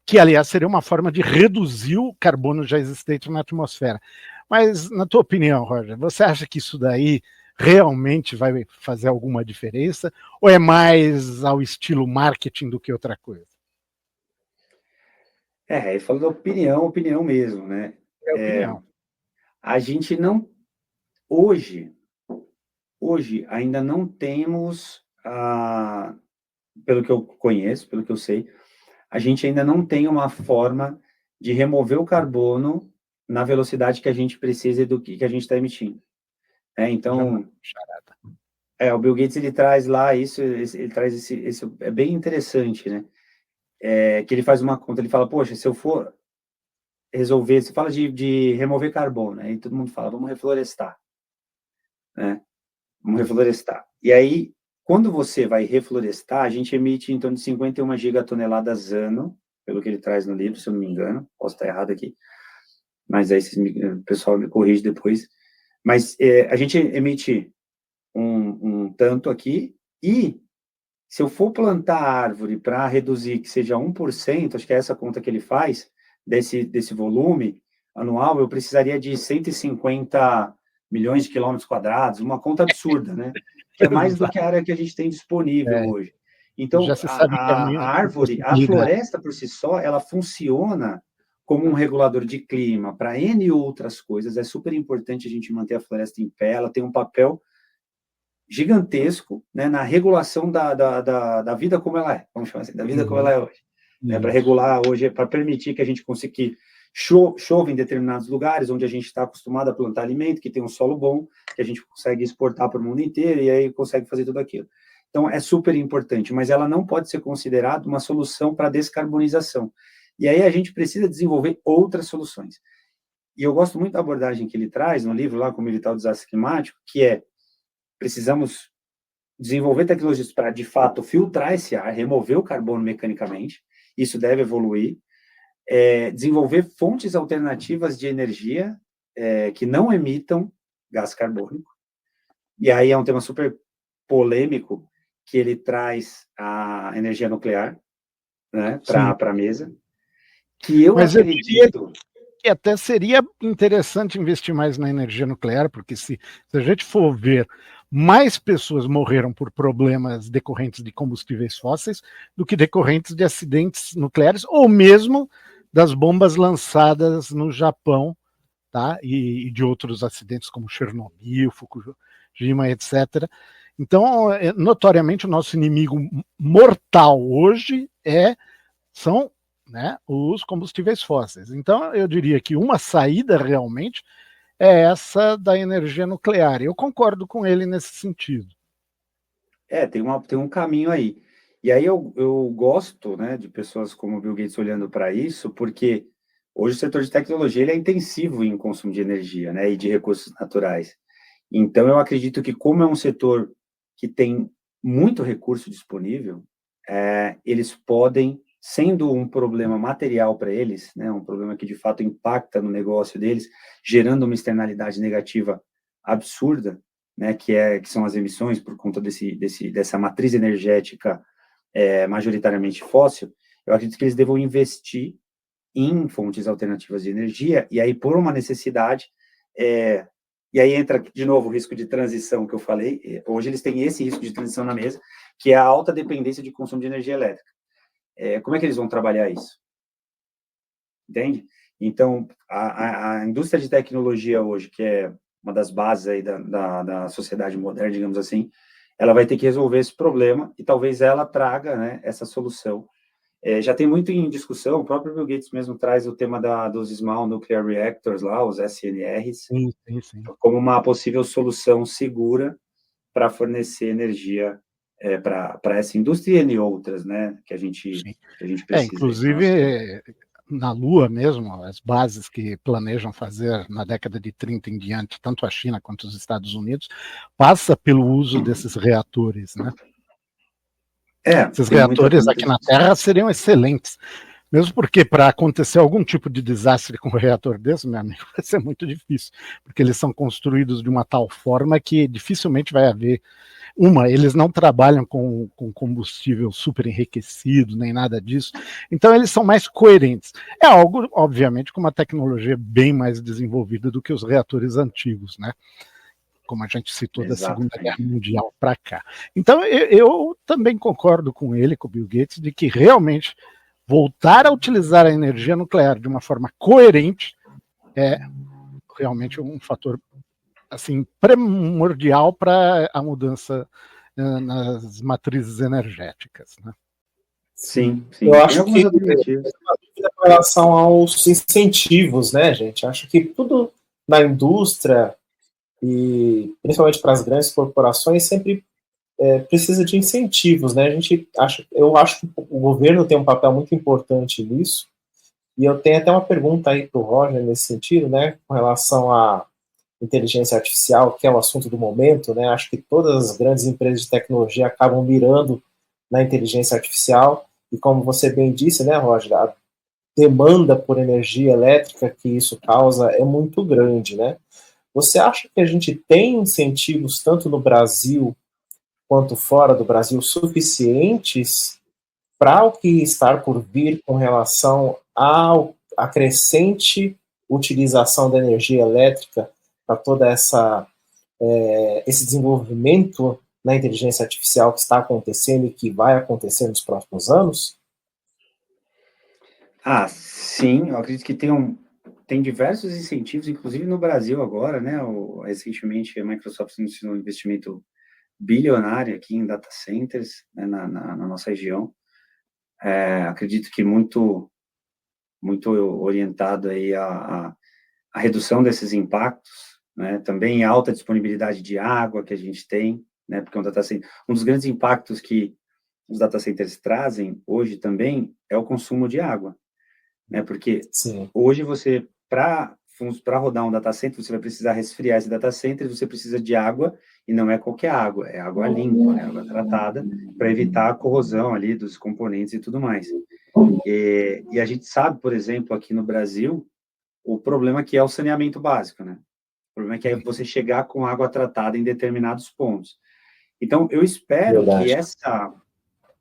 que, aliás, seria uma forma de reduzir o carbono já existente na atmosfera. Mas, na tua opinião, Roger, você acha que isso daí realmente vai fazer alguma diferença? Ou é mais ao estilo marketing do que outra coisa? Ele falou da opinião mesmo, né? É opinião. A gente não... Hoje ainda não temos, pelo que eu conheço, pelo que eu sei, a gente ainda não tem uma forma de remover o carbono na velocidade que a gente precisa e do que a gente está emitindo. Então, o Bill Gates, ele traz lá isso, ele traz esse é bem interessante, né? Que ele faz uma conta, ele fala, poxa, se eu for resolver, você fala de remover carbono, né? E todo mundo fala, vamos reflorestar, né? Vamos reflorestar. E aí, quando você vai reflorestar, a gente emite em torno de 51 gigatoneladas ano, pelo que ele traz no livro, se eu não me engano, posso estar errado aqui, mas aí o pessoal me corrige depois. Mas a gente emite um tanto aqui, e se eu for plantar árvore para reduzir que seja 1%, acho que é essa conta que ele faz, desse volume anual, eu precisaria de 150 milhões de quilômetros quadrados, uma conta absurda, né? Que é mais do que a área que a gente tem disponível hoje. Então, a árvore, a floresta por si só, ela funciona como um regulador de clima para N outras coisas. É super importante a gente manter a floresta em pé, ela tem um papel gigantesco, né, na regulação da vida como ela é, vamos chamar assim, da vida como ela é hoje. Né, para regular hoje, para permitir que a gente consiga que chova em determinados lugares onde a gente está acostumado a plantar alimento, que tem um solo bom, que a gente consegue exportar para o mundo inteiro e aí consegue fazer tudo aquilo. Então, é super importante, mas ela não pode ser considerada uma solução para a descarbonização. E aí a gente precisa desenvolver outras soluções. E eu gosto muito da abordagem que ele traz no livro, lá, Como Evitar o Desastre Climático, que precisamos desenvolver tecnologias para, de fato, filtrar esse ar, remover o carbono mecanicamente, isso deve evoluir, desenvolver fontes alternativas de energia que não emitam gás carbônico, e aí é um tema super polêmico, que ele traz a energia nuclear, né, para a mesa, que eu acredito... que até seria interessante investir mais na energia nuclear, porque se a gente for ver, mais pessoas morreram por problemas decorrentes de combustíveis fósseis do que decorrentes de acidentes nucleares, ou mesmo das bombas lançadas no Japão, tá? E de outros acidentes como Chernobyl, Fukushima, etc. Então, notoriamente, o nosso inimigo mortal hoje são, né, os combustíveis fósseis. Então, eu diria que uma saída realmente é essa da energia nuclear. Eu concordo com ele nesse sentido. Tem um caminho aí. E aí eu gosto, né, de pessoas como o Bill Gates olhando para isso, porque hoje o setor de tecnologia ele é intensivo em consumo de energia, né, e de recursos naturais. Então, eu acredito que, como é um setor que tem muito recurso disponível, eles podem sendo um problema material para eles, né, um problema que de fato impacta no negócio deles, gerando uma externalidade negativa absurda, né, que são as emissões por conta dessa matriz energética majoritariamente fóssil, eu acredito que eles devam investir em fontes alternativas de energia, e aí por uma necessidade, e aí entra de novo o risco de transição que eu falei, hoje eles têm esse risco de transição na mesa, que é a alta dependência de consumo de energia elétrica. Como é que eles vão trabalhar isso? Entende? Então, a indústria de tecnologia hoje, que é uma das bases aí da sociedade moderna, digamos assim, ela vai ter que resolver esse problema e talvez ela traga, né, essa solução. Já tem muito em discussão, o próprio Bill Gates mesmo traz o tema dos Small Nuclear Reactors lá, os SNRs, Sim. como uma possível solução segura para fornecer energia para essa indústria e outras, né, que a gente precisa. Inclusive, na Lua mesmo, as bases que planejam fazer na década de 30 em diante, tanto a China quanto os Estados Unidos, passa pelo uso desses reatores, né? Esses reatores aqui na Terra seriam excelentes, mesmo porque para acontecer algum tipo de desastre com um reator desse, meu amigo, vai ser muito difícil, porque eles são construídos de uma tal forma que dificilmente vai haver eles não trabalham com combustível super enriquecido, nem nada disso, então eles são mais coerentes. É algo, obviamente, com uma tecnologia bem mais desenvolvida do que os reatores antigos, né? Como a gente citou da Segunda Guerra Mundial para cá. Então, eu também concordo com ele, com o Bill Gates, de que realmente voltar a utilizar a energia nuclear de uma forma coerente é realmente um fator assim primordial para a mudança nas matrizes energéticas, né? Sim. Eu acho que com relação aos incentivos, né, gente? Acho que tudo na indústria e principalmente para as grandes corporações sempre precisa de incentivos, né? Eu acho que o governo tem um papel muito importante nisso. E eu tenho até uma pergunta aí para o Roger nesse sentido, né, com relação à inteligência artificial, que é o assunto do momento, né? Acho que todas as grandes empresas de tecnologia acabam mirando na inteligência artificial, e como você bem disse, né, Roger, a demanda por energia elétrica que isso causa é muito grande, né? Você acha que a gente tem incentivos, tanto no Brasil quanto fora do Brasil, suficientes para o que está por vir com relação à crescente utilização da energia elétrica para toda esse desenvolvimento na inteligência artificial que está acontecendo e que vai acontecer nos próximos anos? Sim, eu acredito que tem diversos incentivos, inclusive no Brasil agora, né? Recentemente a Microsoft anunciou um investimento bilionário aqui em data centers, né, na nossa região. Acredito que muito orientado aí à redução desses impactos, né? Também a alta disponibilidade de água que a gente tem, né? Porque um dos grandes impactos que os data centers trazem hoje também é o consumo de água, né? Porque hoje você, para rodar um data center, você vai precisar resfriar esse data center, você precisa de água, e não é qualquer água, é água limpa, né? Água tratada, para evitar a corrosão ali dos componentes e tudo mais. E a gente sabe, por exemplo, aqui no Brasil, o problema que é o saneamento básico, né? O problema é que é você chegar com água tratada em determinados pontos. Então, eu espero que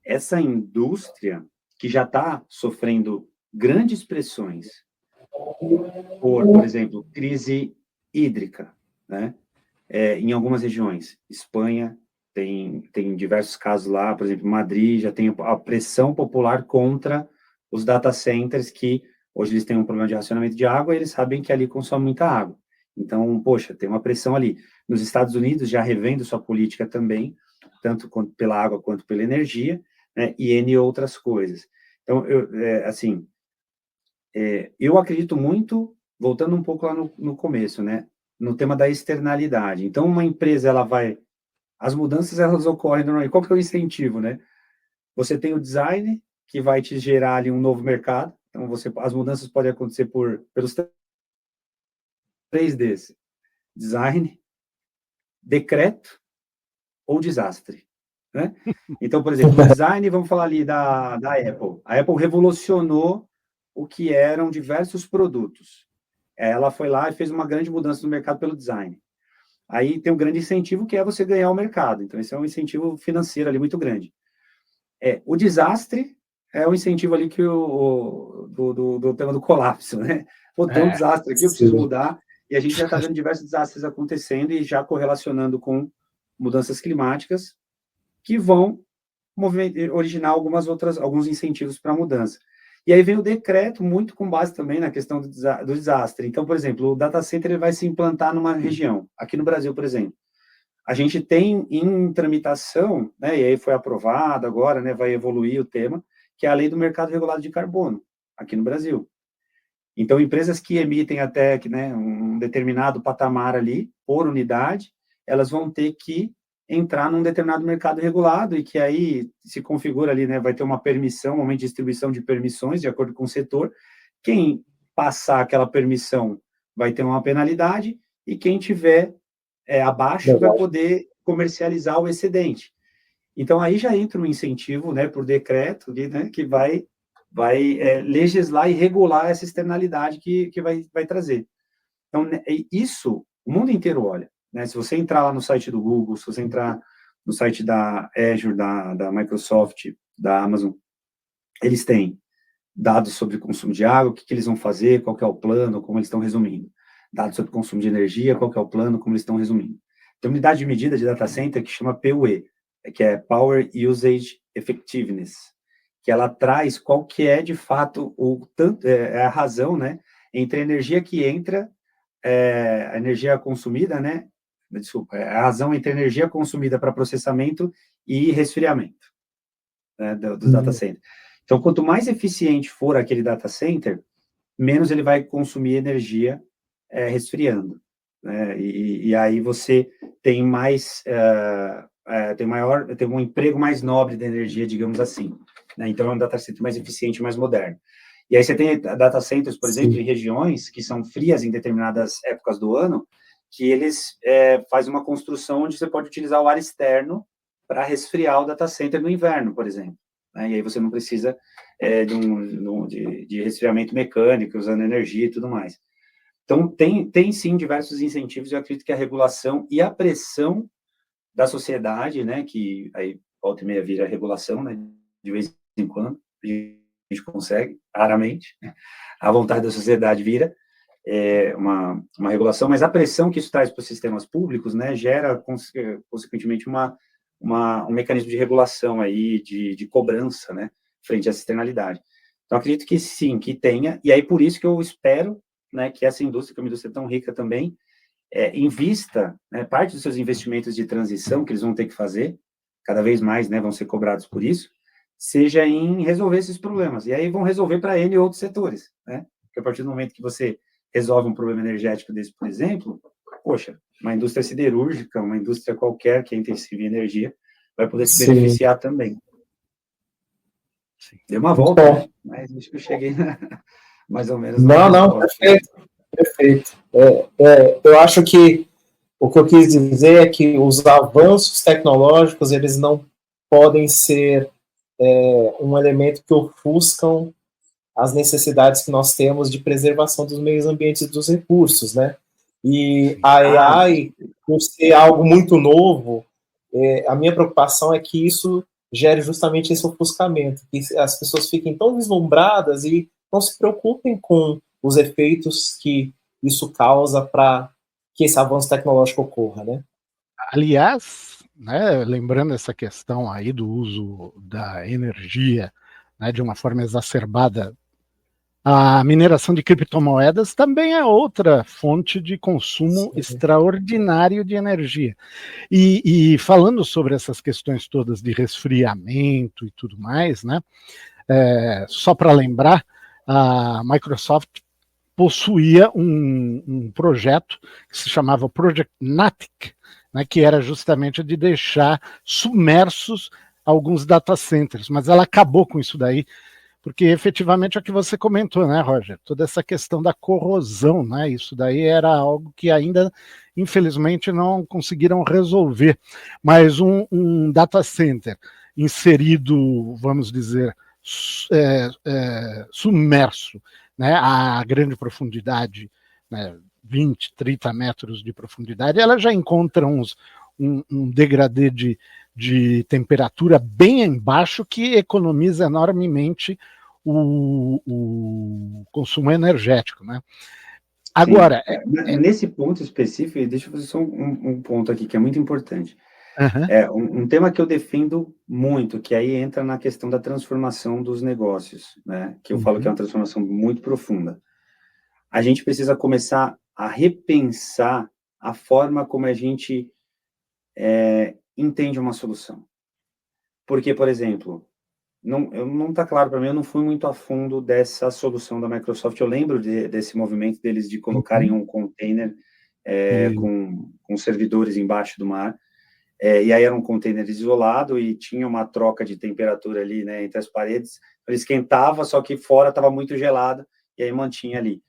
essa indústria, que já está sofrendo grandes pressões por exemplo, crise hídrica, né? Em algumas regiões, Espanha tem diversos casos lá, por exemplo, Madrid já tem a pressão popular contra os data centers que hoje eles têm um problema de racionamento de água e eles sabem que ali consome muita água. Então, poxa, tem uma pressão ali. Nos Estados Unidos, já revendo sua política também, tanto pela água quanto pela energia, né, e N outras coisas. Então, eu acredito muito, voltando um pouco lá no começo, né, no tema da externalidade. Então, uma empresa, as mudanças, elas ocorrem normalmente. Qual que é o incentivo, né? Você tem o design, que vai te gerar ali um novo mercado. Então, as mudanças podem acontecer pelos 3Ds: design, decreto ou desastre. né? Então, por exemplo, no design, vamos falar ali da Apple. A Apple revolucionou o que eram diversos produtos. Ela foi lá e fez uma grande mudança no mercado pelo design. Aí tem um grande incentivo que é você ganhar o mercado. Então, esse é um incentivo financeiro ali muito grande. O desastre é o incentivo ali que do tema do colapso, né? Pô, tem um desastre aqui, eu preciso mudar. E a gente já está vendo diversos desastres acontecendo e já correlacionando com mudanças climáticas que vão originar alguns incentivos para a mudança. E aí vem o decreto, muito com base também na questão do desastre. Então, por exemplo, o data center ele vai se implantar numa região. Aqui no Brasil, por exemplo, a gente tem em tramitação, né, e aí foi aprovado agora, né, vai evoluir o tema, que é a lei do mercado regulado de carbono, aqui no Brasil. Então, empresas que emitem até né, um determinado patamar ali, por unidade, elas vão ter que entrar num determinado mercado regulado e que aí se configura ali, né, vai ter uma permissão, um aumento de distribuição de permissões, de acordo com o setor. Quem passar aquela permissão vai ter uma penalidade e quem tiver abaixo vai poder comercializar o excedente. Então, aí já entra um incentivo, né, por decreto, né, que vai legislar e regular essa externalidade que vai trazer. Então, isso, o mundo inteiro olha. Né? Se você entrar lá no site do Google, se você entrar no site da Azure, da Microsoft, da Amazon, eles têm dados sobre consumo de água, o que eles vão fazer, qual que é o plano, como eles estão resumindo. Dados sobre consumo de energia, qual que é o plano, como eles estão resumindo. Tem uma unidade de medida de data center que chama PUE, que é Power Usage Effectiveness, que ela traz qual que é, de fato, a razão, né, entre a energia que entra, a energia consumida, né, desculpa, a razão entre a energia consumida para processamento e resfriamento, né, dos data centers. Então, quanto mais eficiente for aquele data center, menos ele vai consumir energia resfriando, né, e aí você tem mais, tem um emprego mais nobre da energia, digamos assim, né, então é um data center mais eficiente, mais moderno. E aí você tem data centers, por exemplo, em regiões que são frias em determinadas épocas do ano, que eles fazem uma construção onde você pode utilizar o ar externo para resfriar o data center no inverno, por exemplo. Né? E aí você não precisa de resfriamento mecânico, usando energia e tudo mais. Então, tem sim diversos incentivos, eu acredito que a regulação e a pressão da sociedade, né, que aí volta e meia vira regulação, né, de vez em quando, a gente consegue, raramente, a vontade da sociedade vira uma regulação, mas a pressão que isso traz para os sistemas públicos, né, gera, consequentemente, um mecanismo de regulação aí, de cobrança, né, frente à externalidade. Então, acredito que sim, que tenha, e aí por isso que eu espero, né, que essa indústria, que é uma indústria tão rica também, invista, né, parte dos seus investimentos de transição, que eles vão ter que fazer, cada vez mais, né, vão ser cobrados por isso, seja em resolver esses problemas. E aí vão resolver para N outros setores, né? Porque a partir do momento que você resolve um problema energético desse, por exemplo, poxa, uma indústria siderúrgica, uma indústria qualquer que é intensiva em energia, vai poder se beneficiar também. Sim. Deu uma volta, né? Mas acho que eu cheguei mais ou menos. Não, perfeito. Eu acho que o que eu quis dizer é que os avanços tecnológicos, eles não podem ser um elemento que ofuscam as necessidades que nós temos de preservação dos meios ambientes e dos recursos, né? E a AI, por ser algo muito novo, a minha preocupação é que isso gere justamente esse ofuscamento, que as pessoas fiquem tão deslumbradas e não se preocupem com os efeitos que isso causa para que esse avanço tecnológico ocorra, né? Aliás, né, lembrando essa questão aí do uso da energia, né, de uma forma exacerbada, a mineração de criptomoedas também é outra fonte de consumo extraordinário de energia. E falando sobre essas questões todas de resfriamento e tudo mais, né, só para lembrar, a Microsoft possuía um projeto que se chamava Project Natic, né, que era justamente de deixar submersos alguns data centers, mas ela acabou com isso daí, porque efetivamente é o que você comentou, né, Roger? Toda essa questão da corrosão, né? Isso daí era algo que ainda infelizmente não conseguiram resolver. Mas um data center inserido, vamos dizer, submerso, né, a grande profundidade, né, 20, 30 metros de profundidade, ela já encontra um degradê de temperatura bem embaixo que economiza enormemente o consumo energético, né? Agora, nesse ponto específico, deixa eu fazer só um ponto aqui que é muito importante. Um tema que eu defendo muito, que aí entra na questão da transformação dos negócios, né? Que eu falo que é uma transformação muito profunda. A gente precisa começar a repensar a forma como a gente entende uma solução. Porque, por exemplo, não está claro para mim, eu não fui muito a fundo dessa solução da Microsoft. Eu lembro desse movimento deles de colocarem um container com servidores embaixo do mar. E aí era um container isolado e tinha uma troca de temperatura ali, né, entre as paredes. Ele esquentava, só que fora estava muito gelado e aí mantinha ali.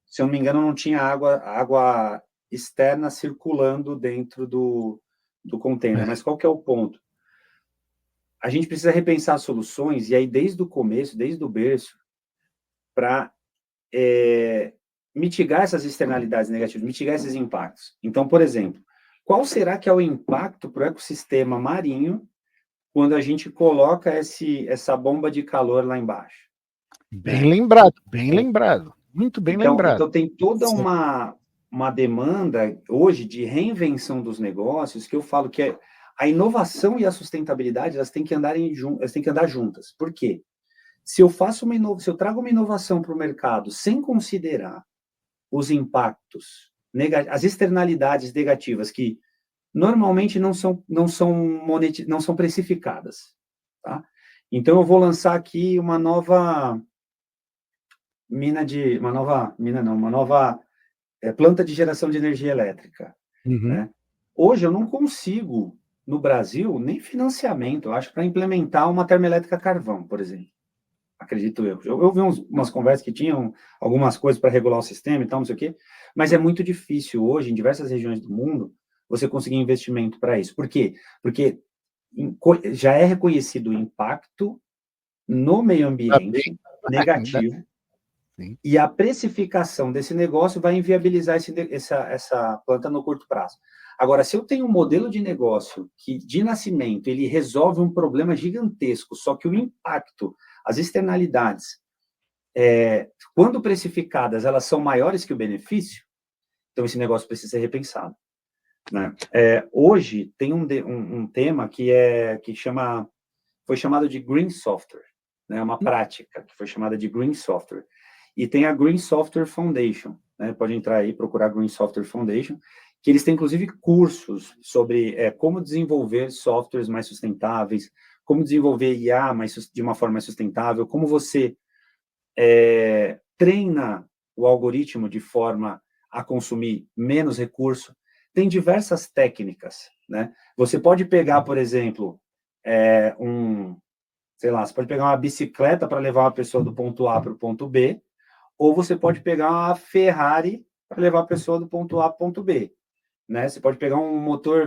Se eu não me engano, não tinha água externa circulando dentro do container. Mas qual que é o ponto? A gente precisa repensar soluções, e aí desde o começo, desde o berço, para mitigar essas externalidades negativas, mitigar esses impactos. Então, por exemplo, qual será que é o impacto para o ecossistema marinho quando a gente coloca essa bomba de calor lá embaixo? Bem lembrado. Muito bem lembrado. Então tem toda uma demanda hoje de reinvenção dos negócios, que eu falo que a inovação e a sustentabilidade, elas têm que andar juntas. Por quê? Se eu trago uma inovação para o mercado sem considerar os impactos, as externalidades negativas que normalmente não são precificadas, tá? Então eu vou lançar aqui uma nova planta de geração de energia elétrica, né? Hoje eu não consigo, no Brasil, nem financiamento, eu acho, para implementar uma termoelétrica a carvão, por exemplo. Acredito eu. Eu vi umas conversas que tinham algumas coisas para regular o sistema e tal, não sei o quê, mas é muito difícil hoje, em diversas regiões do mundo, você conseguir investimento para isso. Por quê? Porque já é reconhecido o impacto no meio ambiente negativo, e a precificação desse negócio vai inviabilizar essa planta no curto prazo. Agora, se eu tenho um modelo de negócio que, de nascimento, ele resolve um problema gigantesco, só que o impacto, as externalidades, quando precificadas, elas são maiores que o benefício, então esse negócio precisa ser repensado, né? Hoje, tem um tema que foi chamado de Green Software, né? Uma prática que foi chamada de Green Software. E tem a Green Software Foundation, né? Pode entrar aí, procurar Green Software Foundation, que eles têm, inclusive, cursos sobre como desenvolver softwares mais sustentáveis, como desenvolver IA de uma forma mais sustentável, como você treina o algoritmo de forma a consumir menos recurso. Tem diversas técnicas, né? Você pode pegar, por exemplo, você pode pegar uma bicicleta para levar uma pessoa do ponto A para o ponto B, ou você pode pegar uma Ferrari para levar a pessoa do ponto A para o ponto B, né? Você pode pegar um motor,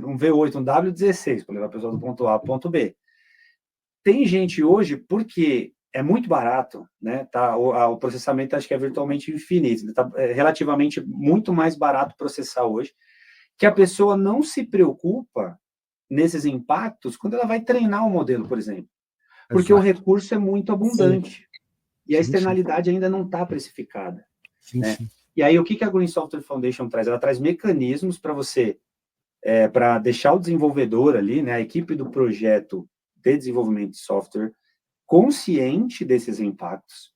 um V8, um W16, para levar a pessoa do ponto A para o ponto B. Tem gente hoje, porque é muito barato, né? O processamento acho que é virtualmente infinito, está relativamente muito mais barato processar hoje, que a pessoa não se preocupa nesses impactos quando ela vai treinar o modelo, por exemplo, porque o recurso é muito abundante. E a externalidade ainda não está precificada. Né? E aí, o que a Green Software Foundation traz? Ela traz mecanismos para você, para deixar o desenvolvedor ali, né, a equipe do projeto de desenvolvimento de software, consciente desses impactos,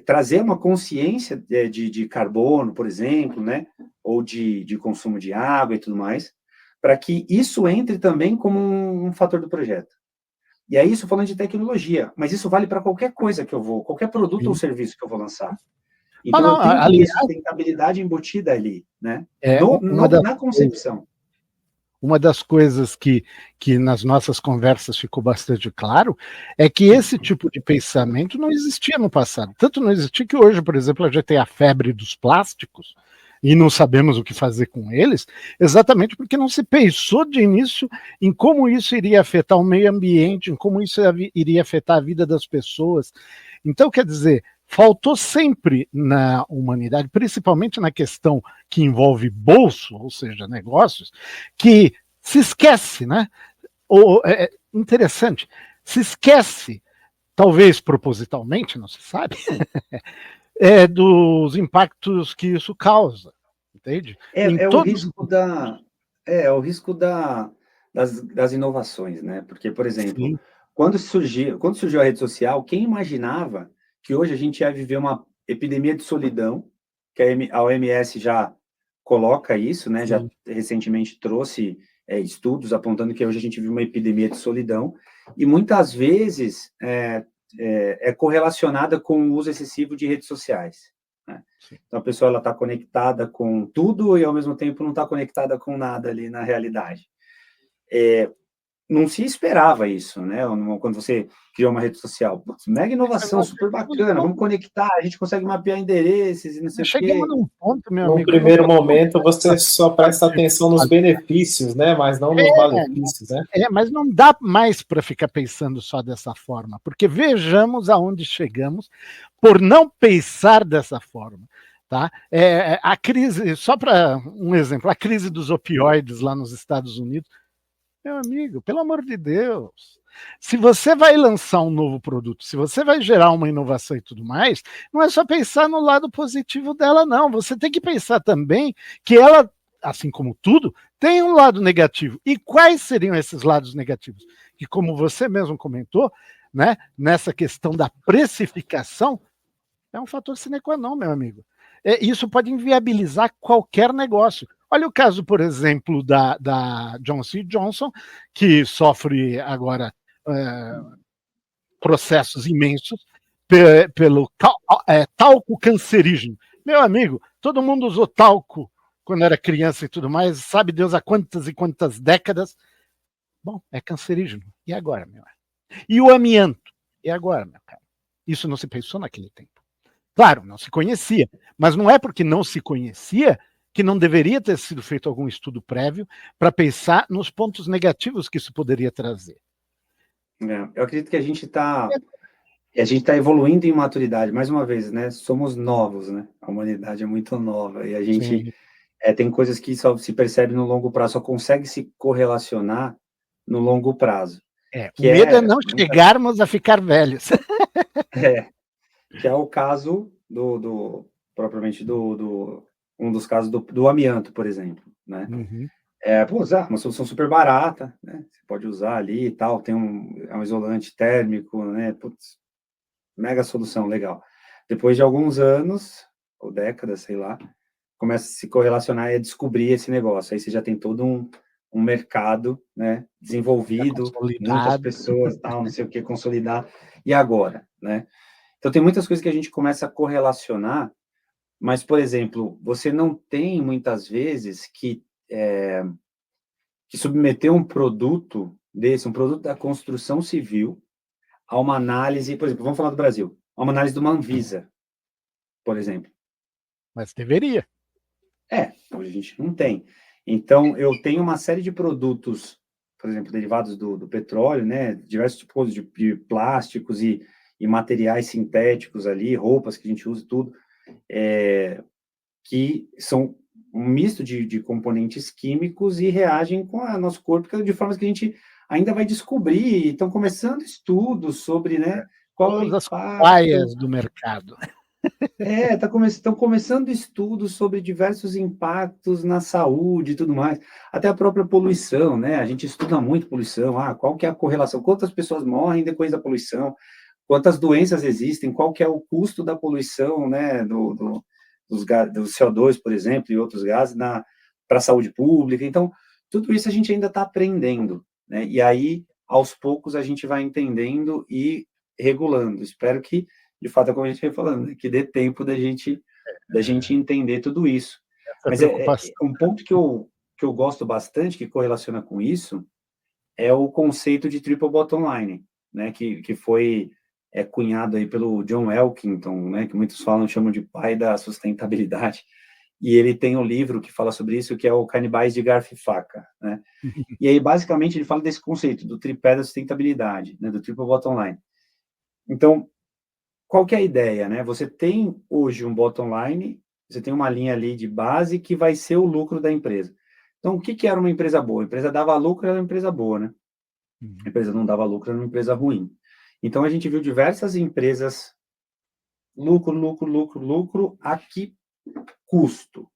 trazer uma consciência de carbono, por exemplo, né, ou de consumo de água e tudo mais, para que isso entre também como um fator do projeto. E é isso falando de tecnologia, mas isso vale para qualquer coisa qualquer produto ou serviço que eu vou lançar. Então, eu tenho que ter sustentabilidade embutida ali, né? Na concepção. Uma das coisas que nas nossas conversas ficou bastante claro é que esse tipo de pensamento não existia no passado. Tanto não existia que hoje, por exemplo, a gente tem a febre dos plásticos, e não sabemos o que fazer com eles, exatamente porque não se pensou de início em como isso iria afetar o meio ambiente, em como isso iria afetar a vida das pessoas. Então, quer dizer, faltou sempre na humanidade, principalmente na questão que envolve bolso, ou seja, negócios, que se esquece, né? É interessante, se esquece, talvez propositalmente, não se sabe, dos impactos que isso causa, entende? O risco das inovações, né? Porque, por exemplo, quando surgiu a rede social, quem imaginava que hoje a gente ia viver uma epidemia de solidão, que a OMS já coloca isso, né? Sim. Já recentemente trouxe estudos apontando que hoje a gente vive uma epidemia de solidão, e muitas vezes é correlacionada com o uso excessivo de redes sociais. Né? Então, a pessoa está conectada com tudo e, ao mesmo tempo, não está conectada com nada ali na realidade. Não se esperava isso, né? Quando você criou uma rede social. Putz, mega inovação, super bacana, vamos conectar, a gente consegue mapear endereços e não sei o quê. Chegamos num ponto, meu amigo. No primeiro momento, você só presta atenção nos benefícios, né? Mas não nos malefícios, né? Mas não dá mais para ficar pensando só dessa forma, porque vejamos aonde chegamos por não pensar dessa forma. Tá? A crise, só para um exemplo, a crise dos opioides lá nos Estados Unidos. Meu amigo, pelo amor de Deus, se você vai lançar um novo produto, se você vai gerar uma inovação e tudo mais, não é só pensar no lado positivo dela, não. Você tem que pensar também que ela, assim como tudo, tem um lado negativo. E quais seriam esses lados negativos? Que, como você mesmo comentou, né, nessa questão da precificação, é um fator sine qua non, meu amigo. Isso pode inviabilizar qualquer negócio. Olha o caso, por exemplo, da Johnson & Johnson, que sofre agora processos imensos pelo talco cancerígeno. Meu amigo, todo mundo usou talco quando era criança e tudo mais, sabe Deus há quantas e quantas décadas. Bom, é cancerígeno. E agora, meu? E o amianto? E agora, meu cara? Isso não se pensou naquele tempo. Claro, não se conhecia, mas não é porque não se conhecia que não deveria ter sido feito algum estudo prévio para pensar nos pontos negativos que isso poderia trazer. Eu acredito que a gente está evoluindo em maturidade. Mais uma vez, né? Somos novos, né? A humanidade é muito nova e a gente tem coisas que só se percebe no longo prazo, só consegue se correlacionar no longo prazo. O medo é não chegarmos a ficar velhos. Que é o caso propriamente um dos casos do amianto, por exemplo, né? Uhum. Uma solução super barata, né? Você pode usar ali e tal, tem um isolante térmico, né? Putz, mega solução, legal. Depois de alguns anos, ou décadas, sei lá, começa a se correlacionar e a descobrir esse negócio. Aí você já tem todo um mercado, né? Desenvolvido, muitas pessoas, tal, não sei o que, consolidar. E agora, né? Então, tem muitas coisas que a gente começa a correlacionar, mas, por exemplo, você não tem, muitas vezes, que submeter um produto um produto da construção civil, a uma análise, por exemplo, vamos falar do Brasil, a uma análise de uma Anvisa, por exemplo. Mas deveria. Hoje a gente não tem. Então, eu tenho uma série de produtos, por exemplo, derivados do petróleo, né, diversos tipos de plásticos e materiais sintéticos ali, roupas que a gente usa, tudo, que são um misto de componentes químicos e reagem com o nosso corpo de formas que a gente ainda vai descobrir. Estão começando estudos sobre, né, qual é o impacto do mercado. Estão começando estudos sobre diversos impactos na saúde e tudo mais, até a própria poluição, né? A gente estuda muito poluição, qual que é a correlação, quantas pessoas morrem depois da poluição, quantas doenças existem, qual que é o custo da poluição, né, do CO2, por exemplo, e outros gases para a saúde pública. Então, tudo isso a gente ainda está aprendendo, né? E aí, aos poucos, a gente vai entendendo e regulando. Espero que, de fato, como a gente vai falando, que dê tempo da gente entender tudo isso. Mas um ponto que eu gosto bastante, que correlaciona com isso, é o conceito de triple bottom line, né, que foi cunhado aí pelo John Elkington, né, que muitos chamam de pai da sustentabilidade, e ele tem um livro que fala sobre isso, que é o Canibais de Garfo e Faca, né? E aí, basicamente, ele fala desse conceito do tripé da sustentabilidade, né, do triple bottom line. Então, qual que é a ideia, né? Você tem hoje um bottom line, você tem uma linha ali de base que vai ser o lucro da empresa. Então, o que que era uma empresa boa? A empresa dava lucro, era uma empresa boa, né? A empresa não dava lucro, era uma empresa ruim. Então, a gente viu diversas empresas lucro, a que custo,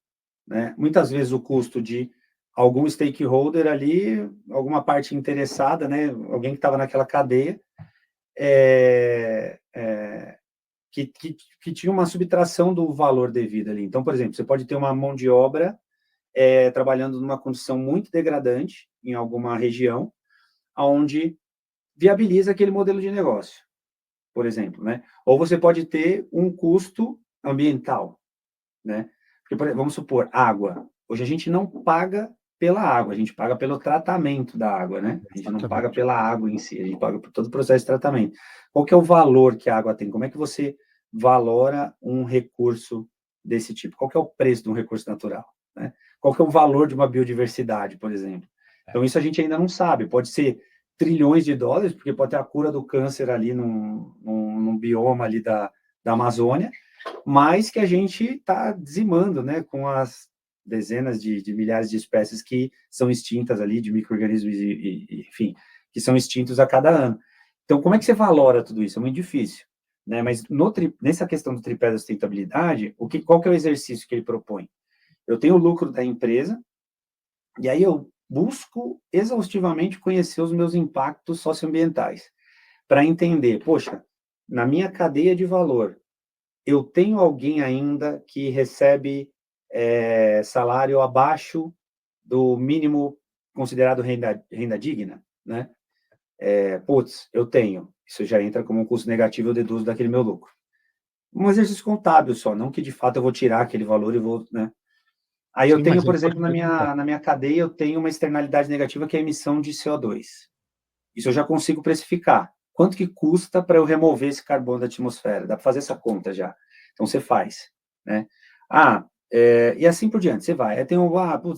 né? Muitas vezes o custo de algum stakeholder ali, alguma parte interessada, né? Alguém que estava naquela cadeia, que tinha uma subtração do valor devido ali. Então, por exemplo, você pode ter uma mão de obra trabalhando numa condição muito degradante em alguma região, onde viabiliza aquele modelo de negócio, por exemplo, né? Ou você pode ter um custo ambiental, né? Porque, vamos supor, água. Hoje a gente não paga pela água, a gente paga pelo tratamento da água, né? A gente não paga pela água em si, a gente paga por todo o processo de tratamento. Qual que é o valor que a água tem? Como é que você valora um recurso desse tipo? Qual que é o preço de um recurso natural, né? Qual que é o valor de uma biodiversidade, por exemplo? Então, isso a gente ainda não sabe. Pode ser trilhões de dólares, porque pode ter a cura do câncer ali num bioma ali da Amazônia, mas que a gente está dizimando, né, com as dezenas de milhares de espécies que são extintas ali, de micro-organismos, enfim, que são extintos a cada ano. Então, como é que você valora tudo isso? É muito difícil, né? Mas nessa questão do tripé da sustentabilidade, qual que é o exercício que ele propõe? Eu tenho o lucro da empresa, e aí eu busco exaustivamente conhecer os meus impactos socioambientais, para entender, poxa, na minha cadeia de valor, eu tenho alguém ainda que recebe salário abaixo do mínimo considerado renda digna, né? Eu tenho. Isso já entra como um custo negativo, eu deduzo daquele meu lucro. Um exercício contábil só, não que de fato eu vou tirar aquele valor e vou, né? Aí eu tenho, por exemplo, na minha cadeia, eu tenho uma externalidade negativa que é a emissão de CO2. Isso eu já consigo precificar. Quanto que custa para eu remover esse carbono da atmosfera? Dá para fazer essa conta já. Então, você faz, né? E assim por diante, você vai. Aí tem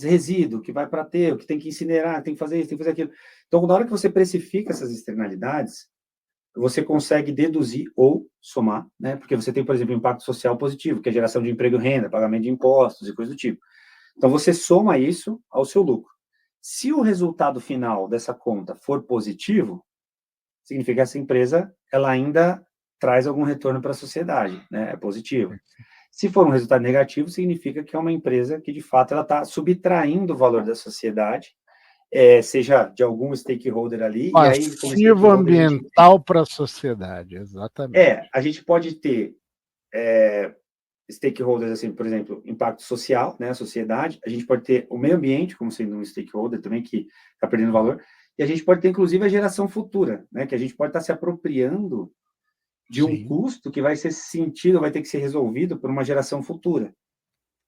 resíduo que vai para aterro, que tem que incinerar, tem que fazer isso, tem que fazer aquilo. Então, na hora que você precifica essas externalidades, você consegue deduzir ou somar, né? Porque você tem, por exemplo, impacto social positivo, que é geração de emprego e renda, pagamento de impostos e coisa do tipo. Então, você soma isso ao seu lucro. Se o resultado final dessa conta for positivo, significa que essa empresa ela ainda traz algum retorno para a sociedade, né? É positivo. Se for um resultado negativo, significa que é uma empresa que, de fato, ela está subtraindo o valor da sociedade, seja de algum stakeholder ali. Passivo ambiental para a sociedade, exatamente. A gente pode ter stakeholders, assim, por exemplo, impacto social, né, a sociedade. A gente pode ter o meio ambiente como sendo um stakeholder também que está perdendo valor. E a gente pode ter, inclusive, a geração futura, né, que a gente pode estar se apropriando de um custo que vai ser sentido, vai ter que ser resolvido por uma geração futura.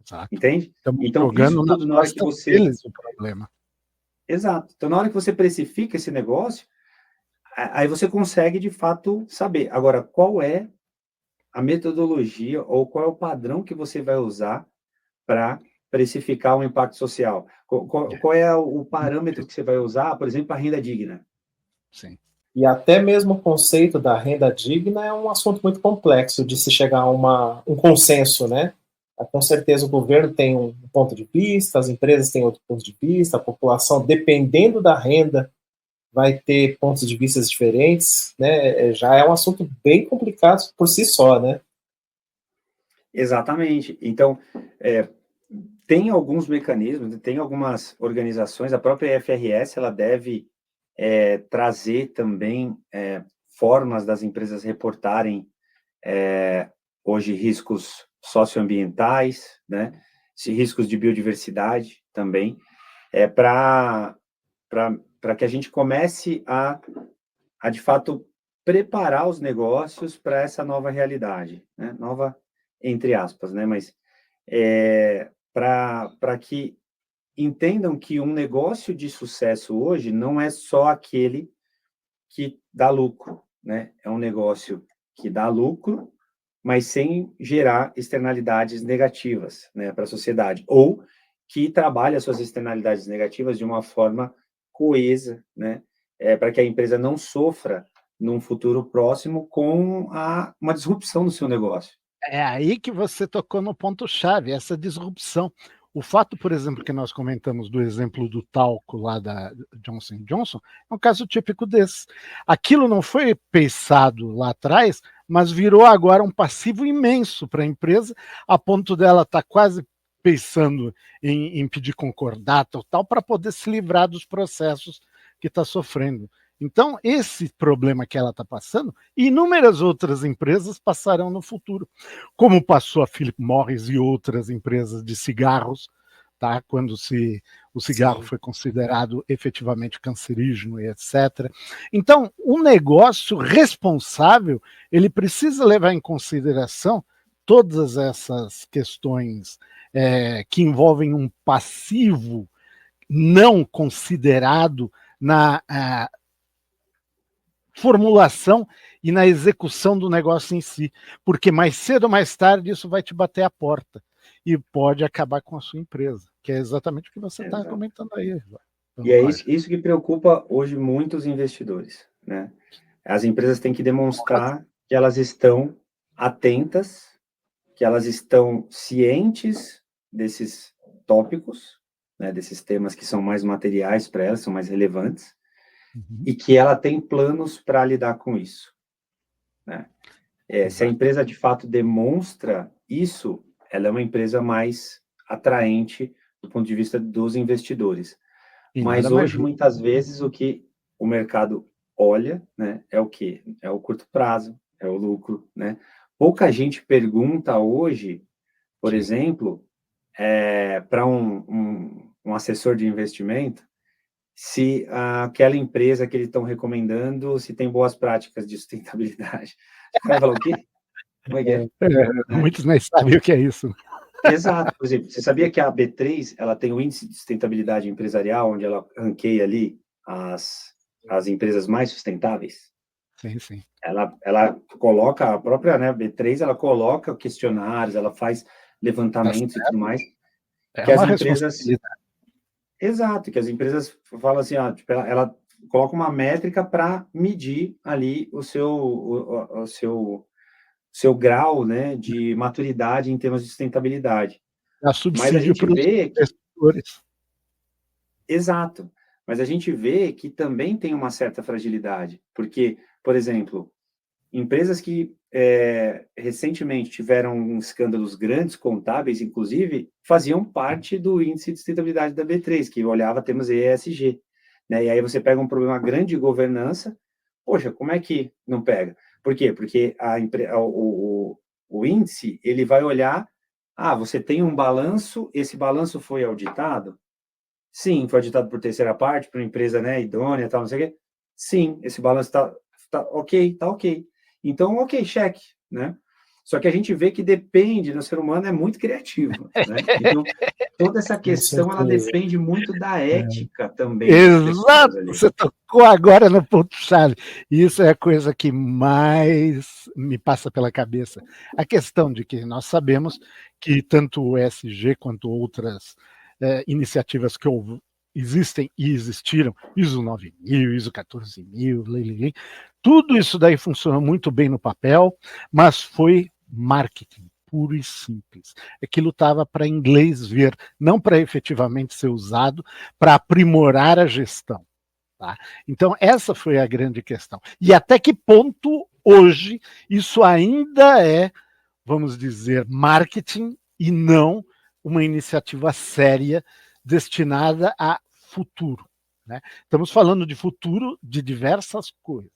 Exato. Entende? Então, isso tudo na hora que você... Eles o problema. Exato. Então, na hora que você precifica esse negócio, aí você consegue, de fato, saber. Agora, qual é a metodologia ou qual é o padrão que você vai usar para precificar o impacto social? Qual é o parâmetro que você vai usar, por exemplo, a renda digna? Sim. E até mesmo o conceito da renda digna é um assunto muito complexo de se chegar a um consenso, né? Com certeza o governo tem um ponto de vista, as empresas têm outro ponto de vista, a população, dependendo da renda, vai ter pontos de vista diferentes, né? Já é um assunto bem complicado por si só, né? Exatamente. Então, tem alguns mecanismos, tem algumas organizações, a própria FRS, ela deve trazer também formas das empresas reportarem hoje riscos socioambientais, né? Riscos de biodiversidade também, para que a gente comece a de fato preparar os negócios para essa nova realidade, né? Nova entre aspas, né? Mas para que entendam que um negócio de sucesso hoje não é só aquele que dá lucro, né? É um negócio que dá lucro, mas sem gerar externalidades negativas, né, para a sociedade, ou que trabalhe as suas externalidades negativas de uma forma coesa, né, para que a empresa não sofra num futuro próximo com uma disrupção do seu negócio. É aí que você tocou no ponto-chave, essa disrupção. O fato, por exemplo, que nós comentamos do exemplo do talco lá da Johnson & Johnson, é um caso típico desse. Aquilo não foi pensado lá atrás, mas virou agora um passivo imenso para a empresa, a ponto dela estar quase pensando em pedir concordata ou tal, para poder se livrar dos processos que está sofrendo. Então, esse problema que ela está passando, inúmeras outras empresas passarão no futuro, como passou a Philip Morris e outras empresas de cigarros, tá? Quando o cigarro foi considerado efetivamente cancerígeno e etc. Então, o negócio responsável, ele precisa levar em consideração todas essas questões que envolvem um passivo não considerado na formulação e na execução do negócio em si, porque mais cedo ou mais tarde isso vai te bater a porta e pode acabar com a sua empresa, que é exatamente o que você está comentando aí. E é isso que preocupa hoje muitos investidores, né? As empresas têm que demonstrar que elas estão atentas, que elas estão cientes desses tópicos, né, desses temas que são mais materiais para elas, são mais relevantes, e que ela tem planos para lidar com isso, né? Se a empresa de fato demonstra isso, ela é uma empresa mais atraente do ponto de vista dos investidores. Mas hoje, muitas vezes, o que o mercado olha, né, é o quê? É o curto prazo, é o lucro, né? Pouca gente pergunta hoje, por exemplo, para um assessor de investimento, se aquela empresa que eles estão recomendando, se tem boas práticas de sustentabilidade. O cara fala, o quê? Como é que é? Muitos nem sabem o que é isso. Exato. Por exemplo, você sabia que a B3 ela tem o índice de sustentabilidade empresarial, onde ela ranqueia ali as empresas mais sustentáveis? Sim, sim. Ela coloca, a própria, né, B3, ela coloca questionários, ela faz levantamentos e tudo mais. É uma responsabilidade. Exato, que as empresas falam assim, tipo, ela coloca uma métrica para medir ali o seu grau, né, de maturidade em termos de sustentabilidade. Mas a gente vê que... Exato. Mas a gente vê que também tem uma certa fragilidade, porque, por exemplo, empresas que recentemente tiveram escândalos grandes, contábeis, inclusive, faziam parte do índice de sustentabilidade da B3, que olhava temas ESG, né? E aí você pega um problema grande de governança, poxa, como é que não pega? Por quê? Porque o índice, ele vai olhar, você tem um balanço, esse balanço foi auditado? Sim, foi auditado por terceira parte, por uma empresa, né, idônea, tal, não sei o quê. Sim, esse balanço tá ok, tá ok. Então, ok, cheque, né? Só que a gente vê que depende, no ser humano é muito criativo, né? Então, toda essa questão, ela depende muito da ética também. Exato, você tocou agora no ponto-chave. Isso é a coisa que mais me passa pela cabeça. A questão de que nós sabemos que tanto o ESG quanto outras iniciativas que existem e existiram, ISO 9000, ISO 14000, tudo isso daí funciona muito bem no papel, mas foi marketing puro e simples. Aquilo estava para inglês ver, não para efetivamente ser usado para aprimorar a gestão. Tá? Então, essa foi a grande questão. E até que ponto, hoje, isso ainda é, vamos dizer, marketing e não uma iniciativa séria destinada a futuro. Né? Estamos falando de futuro de diversas coisas.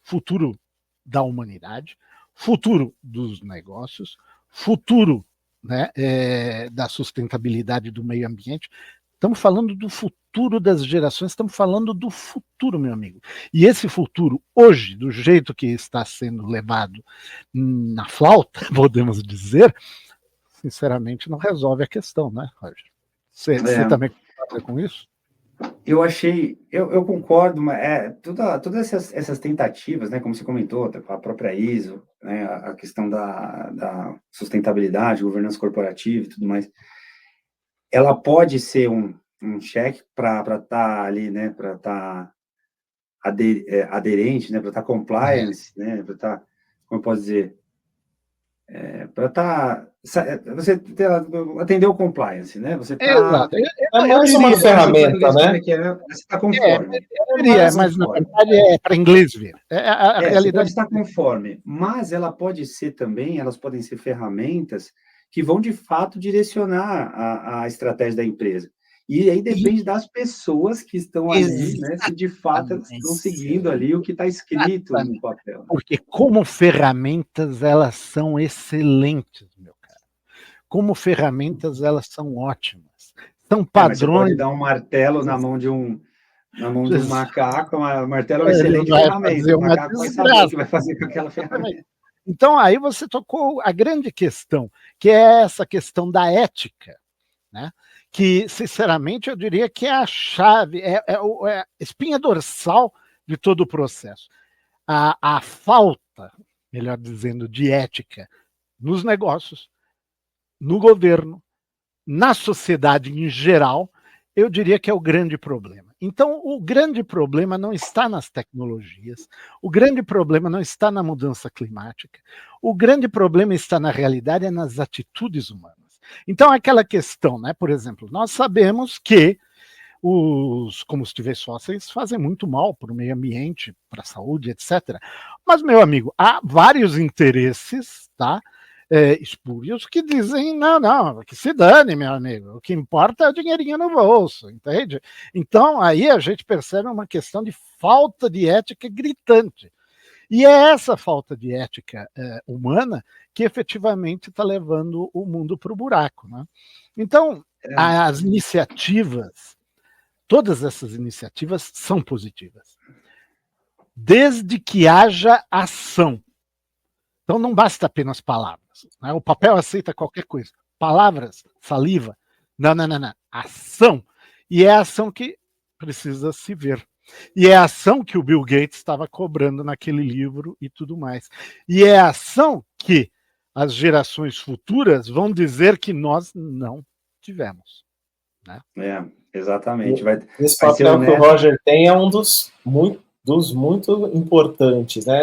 Futuro da humanidade, futuro dos negócios, futuro, né, da sustentabilidade do meio ambiente. Estamos falando do futuro das gerações, estamos falando do futuro, meu amigo. E esse futuro, hoje, do jeito que está sendo levado na flauta, podemos dizer, sinceramente, não resolve a questão, né, Roger? Você também concorda com isso? eu concordo, mas todas essas tentativas, né, como você comentou, a própria ISO, né, a questão da sustentabilidade, governança corporativa e tudo mais, ela pode ser um cheque para estar ali, né, para estar aderente, né, para estar compliance, né, para estar, como eu posso dizer, para estar, você atender o compliance, né, você está... Exato. É Eu mais diria, uma ferramenta, né? Você está conforme. eu diria, mas na verdade é para inglês ver. A Você pode realidade estar conforme, mas ela pode ser também, elas podem ser ferramentas que vão de fato direcionar a estratégia da empresa. E aí depende das pessoas que estão ali, né? Se de fato elas estão seguindo ali o que está escrito no papel. Porque como ferramentas elas são excelentes, meu cara. Como ferramentas elas são ótimas. São Mas você pode padrões. dar um martelo na mão de um macaco, o martelo é uma excelente vai ferramenta. fazer O uma macaco vai saber o que vai fazer com aquela ferramenta. Então, aí você tocou a grande questão, que é essa questão da ética, né? Que, sinceramente, eu diria que é a chave, é a espinha dorsal de todo o processo. A falta, melhor dizendo, de ética nos negócios, no governo, na sociedade em geral, eu diria que é o grande problema. Então, o grande problema não está nas tecnologias, o grande problema não está na mudança climática, o grande problema está na realidade, é nas atitudes humanas. Então, aquela questão, né? Por exemplo, nós sabemos que os combustíveis fósseis fazem muito mal para o meio ambiente, para a saúde, etc. Mas, meu amigo, há vários interesses, tá? Espúrios que dizem, não, que se dane, meu amigo, o que importa é o dinheirinho no bolso, entende? Então, aí a gente percebe uma questão de falta de ética gritante. E é essa falta de ética humana que efetivamente está levando o mundo para o buraco, né? Então, as iniciativas, todas essas iniciativas são positivas, desde que haja ação. Então não basta apenas palavras, né? O papel aceita qualquer coisa. Palavras, saliva, não. Ação. E é a ação que precisa se ver. E é a ação que o Bill Gates estava cobrando naquele livro e tudo mais. E é a ação que as gerações futuras vão dizer que nós não tivemos. Né? Exatamente. Esse papel que o Roger tem é um dos muito importantes, né?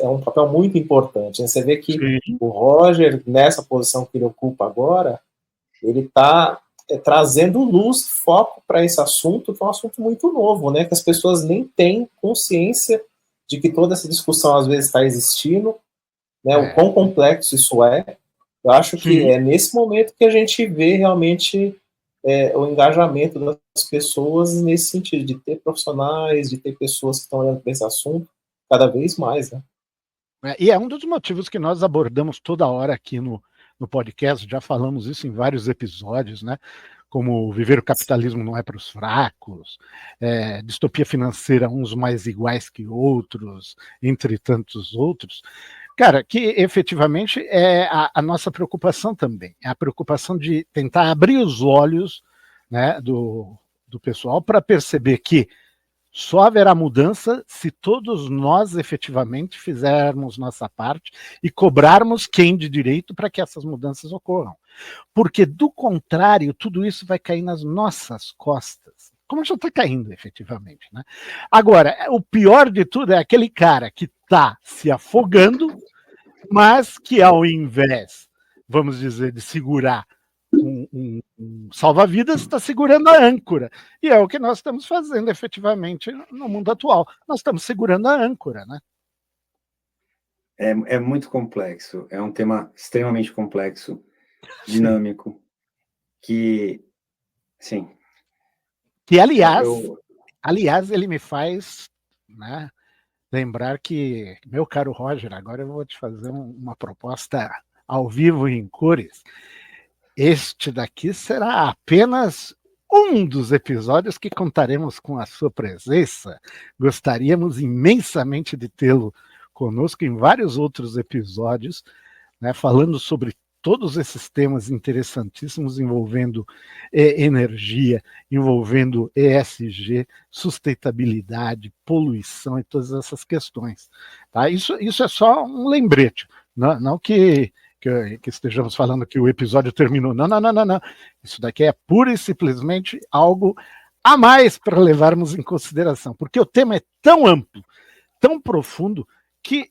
É um papel muito importante. Você vê que Sim. O Roger, nessa posição que ele ocupa agora, ele está trazendo luz, foco para esse assunto, que é um assunto muito novo, né? Que as pessoas nem têm consciência de que toda essa discussão às vezes está existindo, né? O quão complexo isso é. Eu acho que é nesse momento que a gente vê realmente o engajamento das pessoas nesse sentido, de ter profissionais, de ter pessoas que estão olhando para esse assunto cada vez mais, né? E é um dos motivos que nós abordamos toda hora aqui no podcast, já falamos isso em vários episódios, né? Como viver o capitalismo não é para os fracos, distopia financeira, uns mais iguais que outros, entre tantos outros. Cara, que efetivamente é a nossa preocupação também, é a preocupação de tentar abrir os olhos, né, do pessoal para perceber que só haverá mudança se todos nós efetivamente fizermos nossa parte e cobrarmos quem de direito para que essas mudanças ocorram. Porque, do contrário, tudo isso vai cair nas nossas costas, como já está caindo efetivamente. Né? Agora, o pior de tudo é aquele cara que está se afogando, mas que ao invés, vamos dizer, de segurar um salva-vidas, está segurando a âncora. E é o que nós estamos fazendo efetivamente no mundo atual. Nós estamos segurando a âncora, né? É muito complexo. É um tema extremamente complexo, dinâmico, sim. Que, sim. Que, aliás, ele me faz, né, lembrar que, meu caro Roger, agora eu vou te fazer uma proposta ao vivo e em cores. Este daqui será apenas um dos episódios que contaremos com a sua presença. Gostaríamos imensamente de tê-lo conosco em vários outros episódios, né, falando sobre todos esses temas interessantíssimos envolvendo energia, envolvendo ESG, sustentabilidade, poluição e todas essas questões. Tá? Isso é só um lembrete, não que estejamos falando que o episódio terminou. Não. Isso daqui é pura e simplesmente algo a mais para levarmos em consideração, porque o tema é tão amplo, tão profundo, que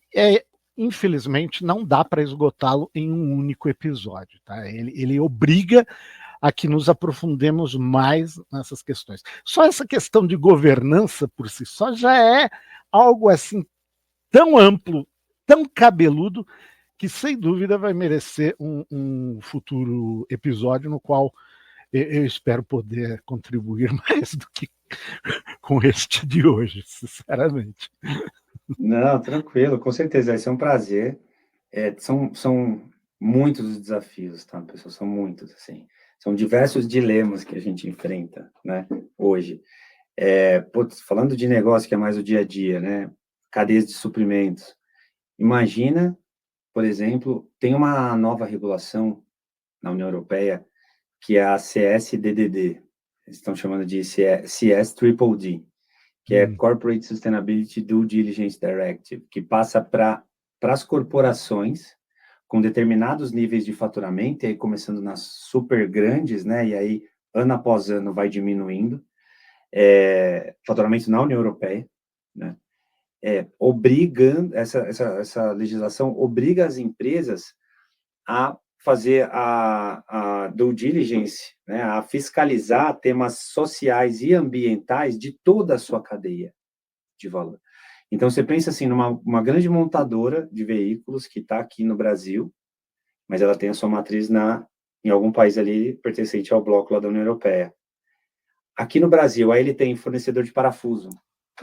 infelizmente não dá para esgotá-lo em um único episódio. Tá? Ele obriga a que nos aprofundemos mais nessas questões. Só essa questão de governança por si só já é algo assim tão amplo, tão cabeludo, que sem dúvida vai merecer um futuro episódio no qual eu espero poder contribuir mais do que com este de hoje, sinceramente. Não, tranquilo, com certeza, vai ser um prazer. São muitos os desafios, tá, pessoal? São muitos, assim. São diversos dilemas que a gente enfrenta, né, hoje. Falando de negócio, que é mais o dia a dia, né, cadeias de suprimentos. Imagina, por exemplo, tem uma nova regulação na União Europeia, que é a CSDDD, eles estão chamando de CS-DDD, que é Corporate Sustainability Due Diligence Directive, que passa para as corporações com determinados níveis de faturamento, e aí começando nas super grandes, né, e aí ano após ano vai diminuindo, faturamento na União Europeia, né, obrigando, essa legislação obriga as empresas a fazer a due diligence, né, a fiscalizar temas sociais e ambientais de toda a sua cadeia de valor. Então, você pensa assim, numa grande montadora de veículos que está aqui no Brasil, mas ela tem a sua matriz em algum país ali pertencente ao bloco lá da União Europeia. Aqui no Brasil, aí ele tem fornecedor de parafuso,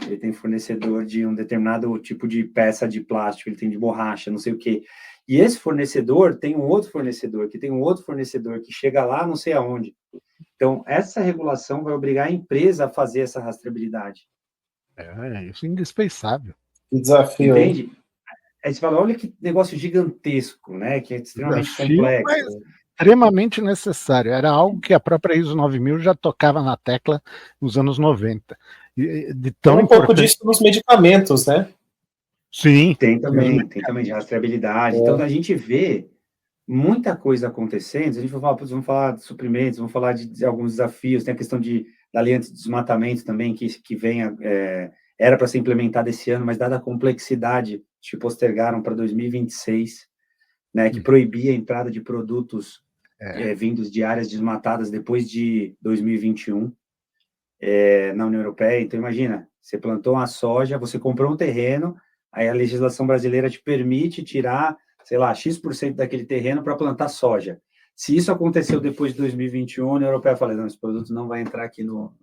ele tem fornecedor de um determinado tipo de peça de plástico, ele tem de borracha, não sei o quê. E esse fornecedor tem um outro fornecedor, que tem um outro fornecedor, que chega lá não sei aonde. Então, essa regulação vai obrigar a empresa a fazer essa rastreabilidade. Isso é indispensável. Que desafio. Entende? Aí você fala, olha que negócio gigantesco, né? Que é extremamente complexo. Mas extremamente necessário. Era algo que a própria ISO 9000 já tocava na tecla nos anos 90. Tem um pouco disso nos medicamentos, né? Sim. Tem também de rastreabilidade. Então, a gente vê muita coisa acontecendo. A gente vai falar, vamos falar de suprimentos, vamos falar de alguns desafios. Tem a questão da lei anti-desmatamento também, que era para ser implementada esse ano, mas dada a complexidade, te postergaram para 2026, né, que proibia a entrada de produtos vindos de áreas desmatadas depois de 2021 na União Europeia. Então, imagina, você plantou uma soja, você comprou um terreno, aí a legislação brasileira te permite tirar, sei lá, X% daquele terreno para plantar soja. Se isso aconteceu depois de 2021, a União Europeia fala, não, esse produto não vai entrar aqui no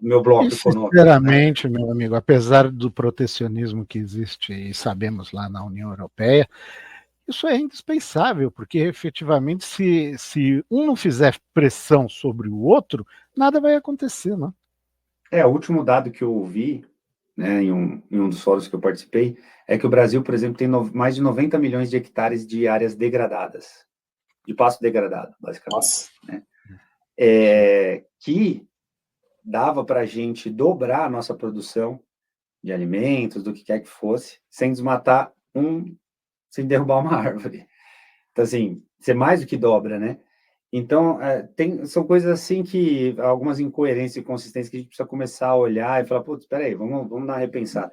meu bloco econômico. Sinceramente, meu amigo, apesar do protecionismo que existe, e sabemos lá na União Europeia, isso é indispensável, porque efetivamente, se um não fizer pressão sobre o outro, nada vai acontecer, não? O último dado que eu ouvi, né, em um dos fóruns que eu participei, é que o Brasil, por exemplo, tem mais de 90 milhões de hectares de áreas degradadas, de pasto degradado, basicamente. Né? Que dava para a gente dobrar a nossa produção de alimentos, do que quer que fosse, sem desmatar sem derrubar uma árvore. Então, assim, ser mais do que dobra, né? Então, são coisas assim que, algumas incoerências e inconsistências que a gente precisa começar a olhar e falar, putz, peraí, vamos dar uma repensada.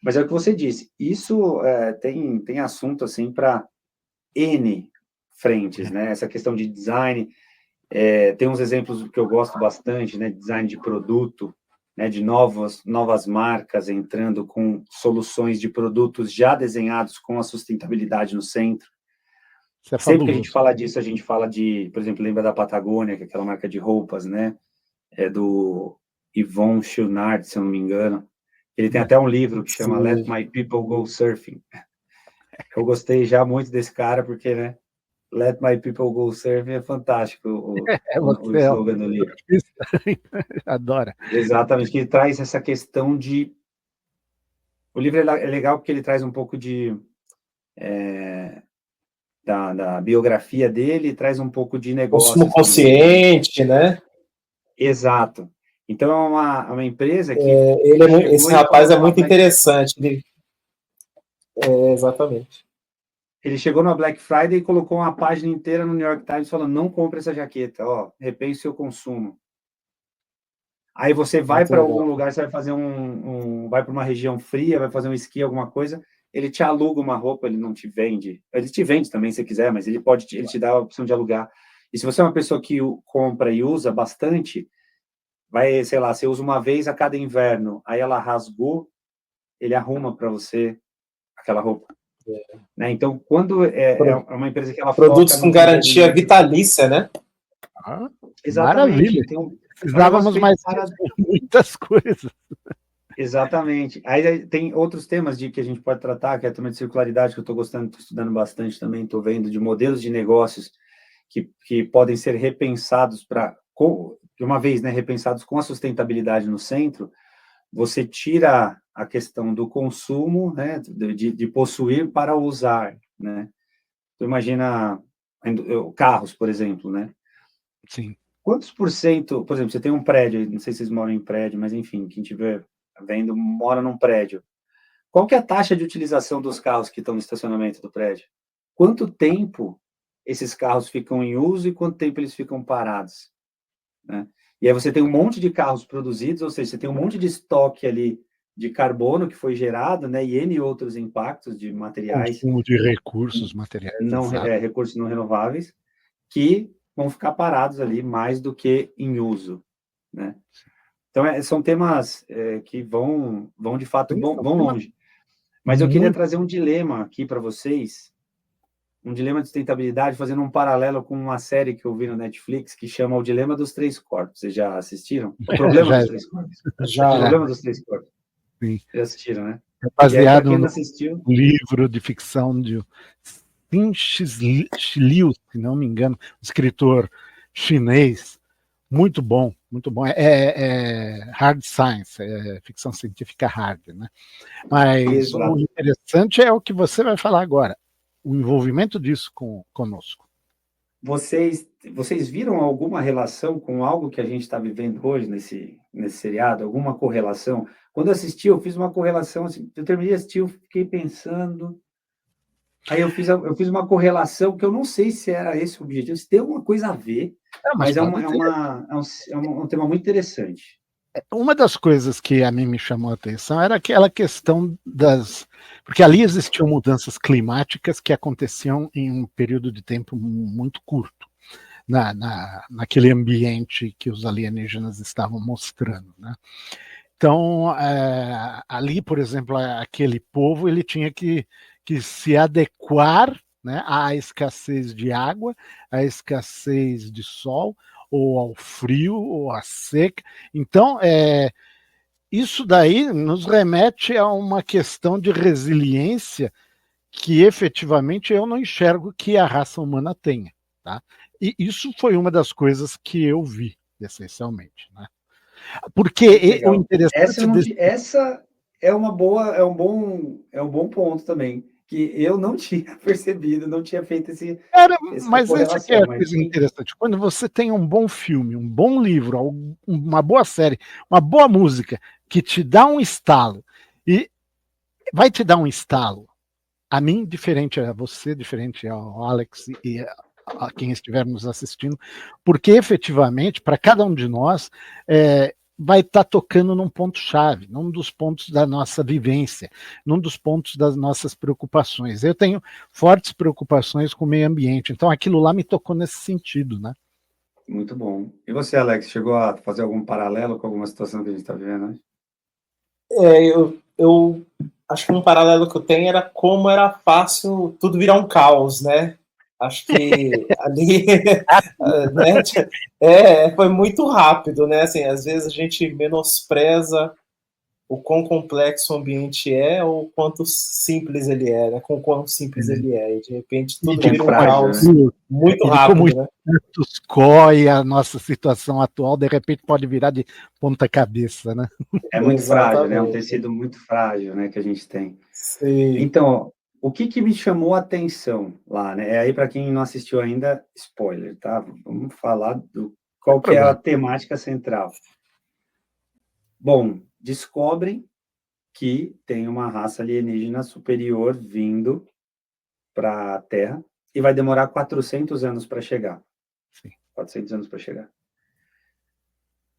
Mas é o que você disse, isso tem assunto, assim, para N frentes, né? Essa questão de design, tem uns exemplos que eu gosto bastante, né? Design de produto, né? De novas marcas entrando com soluções de produtos já desenhados com a sustentabilidade no centro. Sempre que a gente fala disso, a gente fala por exemplo, lembra da Patagônia, que é aquela marca de roupas, né? É do Yvon Chouinard, se eu não me engano. Ele tem até um livro que chama Let My People Go Surfing. Eu gostei já muito desse cara, porque, né? Let My People Go Surfing é fantástico o slogan do livro. Adora. Exatamente, que ele traz essa questão de... O livro é legal porque ele traz um pouco de da biografia dele, traz um pouco de negócio. Consumo consciente, né? Exato. Então, é uma empresa que... esse rapaz é muito interessante. Exatamente. Ele chegou na Black Friday e colocou uma página inteira no New York Times falando, não compre essa jaqueta, repense seu consumo. Aí você vai para algum lugar, você vai fazer vai para uma região fria, vai fazer um esqui, alguma coisa, ele te aluga uma roupa, ele não te vende. Ele te vende também, se quiser, mas ele te dá a opção de alugar. E se você é uma pessoa que compra e usa bastante, sei lá, você usa uma vez a cada inverno, aí ela rasgou, ele arruma para você aquela roupa. Né? Então, quando é uma empresa que ela produtos com garantia vitalícia, né? Exatamente. Maravilha. Então, precisávamos mais muitas coisas. Exatamente. Aí tem outros temas que a gente pode tratar, que é também de circularidade, que eu estou gostando, estou estudando bastante também, estou vendo de modelos de negócios que podem ser repensados de uma vez, né, repensados com a sustentabilidade no centro. Você tira a questão do consumo, né, de possuir para usar, né? Então, imagina carros, por exemplo, né? Sim. Quantos por cento, por exemplo, você tem um prédio, não sei se vocês moram em prédio, mas enfim, quem estiver vendo mora num prédio. Qual que é a taxa de utilização dos carros que estão no estacionamento do prédio? Quanto tempo esses carros ficam em uso e quanto tempo eles ficam parados? Né? E aí você tem um monte de carros produzidos, ou seja, você tem um monte de estoque ali de carbono que foi gerado, né, e N outros impactos de materiais. Consumo de recursos materiais. Recursos não renováveis, que vão ficar parados ali mais do que em uso, né? Então, são temas que vão de fato, vão longe. Mas eu queria trazer um dilema aqui para vocês, um dilema de sustentabilidade, fazendo um paralelo com uma série que eu vi no Netflix, que chama O Dilema dos Três Corpos. Vocês já assistiram? O Problema dos Três Corpos. Já. O Problema dos Três Corpos. Sim. Já assistiram, né? É baseado no livro de ficção de Cixin Liu, se não me engano, um escritor chinês, muito bom, muito bom. É hard science, é ficção científica hard, né? Mas exato. O interessante é o que você vai falar agora, o envolvimento disso conosco. Vocês viram alguma relação com algo que a gente está vivendo hoje nesse seriado? Alguma correlação? Quando eu assisti, eu fiz uma correlação, assim, eu terminei de assistir, eu fiquei pensando. Aí eu fiz uma correlação que eu não sei se era esse o objetivo, se tem alguma coisa a ver, mas é um tema muito interessante. Uma das coisas que a mim me chamou a atenção era aquela questão porque ali existiam mudanças climáticas que aconteciam em um período de tempo muito curto, naquele ambiente que os alienígenas estavam mostrando, né? Então, ali, por exemplo, aquele povo ele tinha que se adequar, né, à escassez de água, à escassez de sol, ou ao frio, ou à seca. Então, isso daí nos remete a uma questão de resiliência que efetivamente eu não enxergo que a raça humana tenha. Tá? E isso foi uma das coisas que eu vi, essencialmente. Né? Porque o interessante... Essa é uma boa, é um bom ponto também, que eu não tinha percebido, não tinha feito mas essa que é a coisa interessante. Quando você tem um bom filme, um bom livro, uma boa série, uma boa música, que te dá um estalo, e vai te dar um estalo, a mim, diferente a você, diferente ao Alex e a quem estiver nos assistindo, porque efetivamente, para cada um de nós, vai estar tocando num ponto-chave, num dos pontos da nossa vivência, num dos pontos das nossas preocupações. Eu tenho fortes preocupações com o meio ambiente, então aquilo lá me tocou nesse sentido, né? Muito bom. E você, Alex, chegou a fazer algum paralelo com alguma situação que a gente está vivendo hoje? Eu acho que um paralelo que eu tenho era como era fácil tudo virar um caos, né? Acho que ali né, foi muito rápido, né? Assim, às vezes a gente menospreza o quão complexo o ambiente é ou o quanto simples ele é, né? Com o quão simples ele é. E de repente tudo vira um caos muito rápido, né? O status e a nossa situação atual, de repente, pode virar de ponta cabeça, né? É muito frágil, né? É um tecido muito frágil, né, que a gente tem. Sim. Então, O que me chamou a atenção lá, né? Aí, para quem não assistiu ainda, spoiler, tá? Vamos falar qual que é a temática central. Bom, descobrem que tem uma raça alienígena superior vindo para a Terra e vai demorar 400 anos para chegar. Sim. 400 anos para chegar.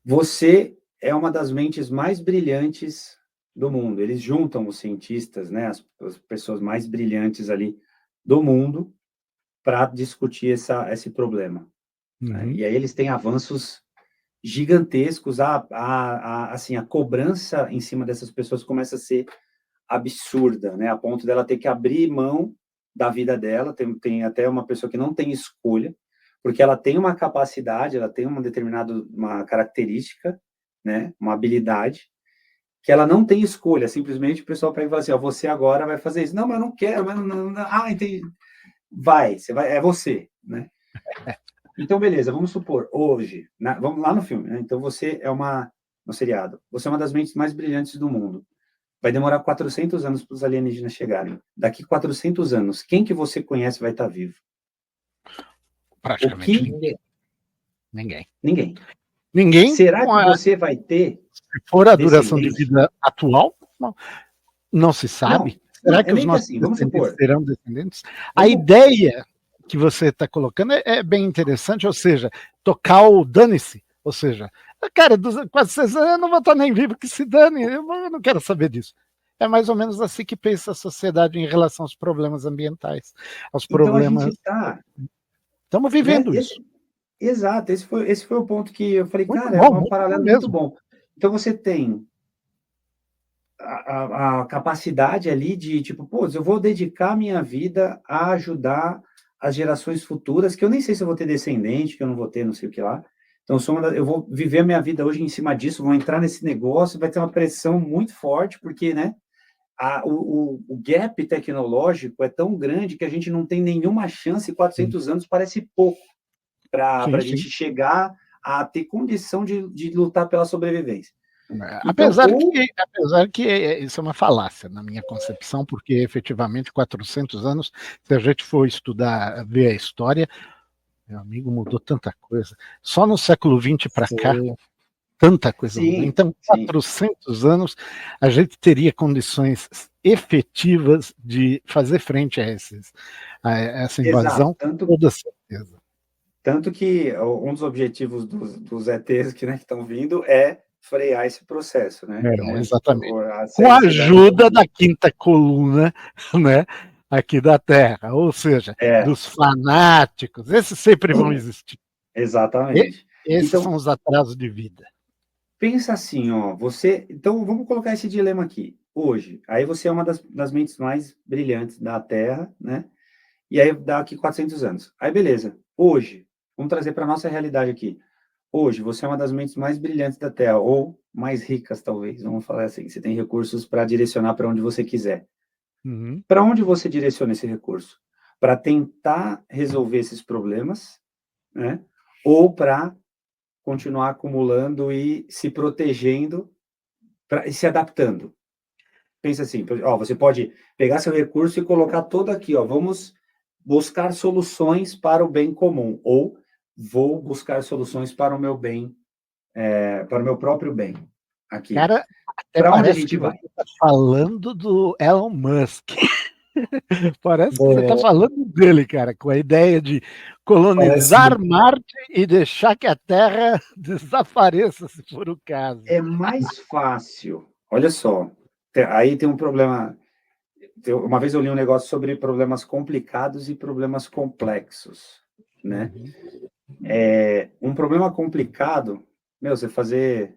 Você é uma das mentes mais brilhantes do mundo. Eles juntam os cientistas, né, as pessoas mais brilhantes ali do mundo para discutir esse problema. Né? E aí eles têm avanços gigantescos, assim, a cobrança em cima dessas pessoas começa a ser absurda, né, a ponto dela ter que abrir mão da vida dela. Tem até uma pessoa que não tem escolha, porque ela tem uma capacidade, ela tem uma característica, né, uma habilidade, que ela não tem escolha, simplesmente o pessoal pega e fala assim, ó, você agora vai fazer isso. Não, mas eu não quero, mas não, entendi. Você vai, é você, né? Então, beleza, vamos supor, hoje, vamos lá no filme, né? Então você é no seriado, você é uma das mentes mais brilhantes do mundo. Vai demorar 400 anos para os alienígenas chegarem. Daqui 400 anos, quem que você conhece vai estar vivo? Praticamente ninguém. Ninguém. Será que você vai ter... Se for a duração de vida atual, não se sabe. Será que os nossos descendentes serão descendentes? A ideia que você está colocando é bem interessante, ou seja, tocar o dane-se, ou seja, cara, quase 6 anos eu não vou estar nem vivo, que se dane, eu não quero saber disso. É mais ou menos assim que pensa a sociedade em relação aos problemas ambientais, aos problemas... Então a gente estamos vivendo isso. Exato, esse foi o ponto que eu falei, muito cara, bom, é um paralelo muito bom. Então você tem a capacidade ali de, tipo, pô, eu vou dedicar minha vida a ajudar as gerações futuras, que eu nem sei se eu vou ter descendente, que eu não vou ter, não sei o que lá. Então, eu vou viver a minha vida hoje em cima disso, vou entrar nesse negócio, vai ter uma pressão muito forte, porque, né, o gap tecnológico é tão grande que a gente não tem nenhuma chance, 400 anos parece pouco, para a gente chegar a ter condição de lutar pela sobrevivência. Apesar que isso é uma falácia na minha concepção, porque efetivamente 400 anos, se a gente for estudar, ver a história, meu amigo, mudou tanta coisa. Só no século XX para cá, tanta coisa mudou. Então, 400 anos, a gente teria condições efetivas de fazer frente a essa invasão, com toda certeza. Tanto que um dos objetivos dos ETs que estão vindo é frear esse processo, né? Então, exatamente. Com a ajuda da quinta coluna, né, aqui da Terra, ou seja, dos fanáticos, esses sempre vão existir. Exatamente. Esses são os atrasos de vida. Pensa assim, ó, então vamos colocar esse dilema aqui. Hoje, aí você é uma das mentes mais brilhantes da Terra, né? E aí daqui 400 anos. Aí beleza. Hoje, vamos trazer para nossa realidade aqui. Hoje, você é uma das mentes mais brilhantes da Terra, ou mais ricas, talvez, vamos falar assim. Você tem recursos para direcionar para onde você quiser. Para onde você direciona esse recurso? Para tentar resolver esses problemas, né? Ou para continuar acumulando e se protegendo e se adaptando? Pensa assim, ó, você pode pegar seu recurso e colocar todo aqui, ó, vamos buscar soluções para o bem comum, ou vou buscar soluções para o meu bem, para o meu próprio bem. Aqui. Cara, até para onde a gente vai? Você está falando do Elon Musk. Parece que você está falando dele, cara, com a ideia de colonizar Marte e deixar que a Terra desapareça, se for o caso. É mais fácil. Olha só, aí tem um problema. Uma vez eu li um negócio sobre problemas complicados e problemas complexos, né? Um problema complicado, você fazer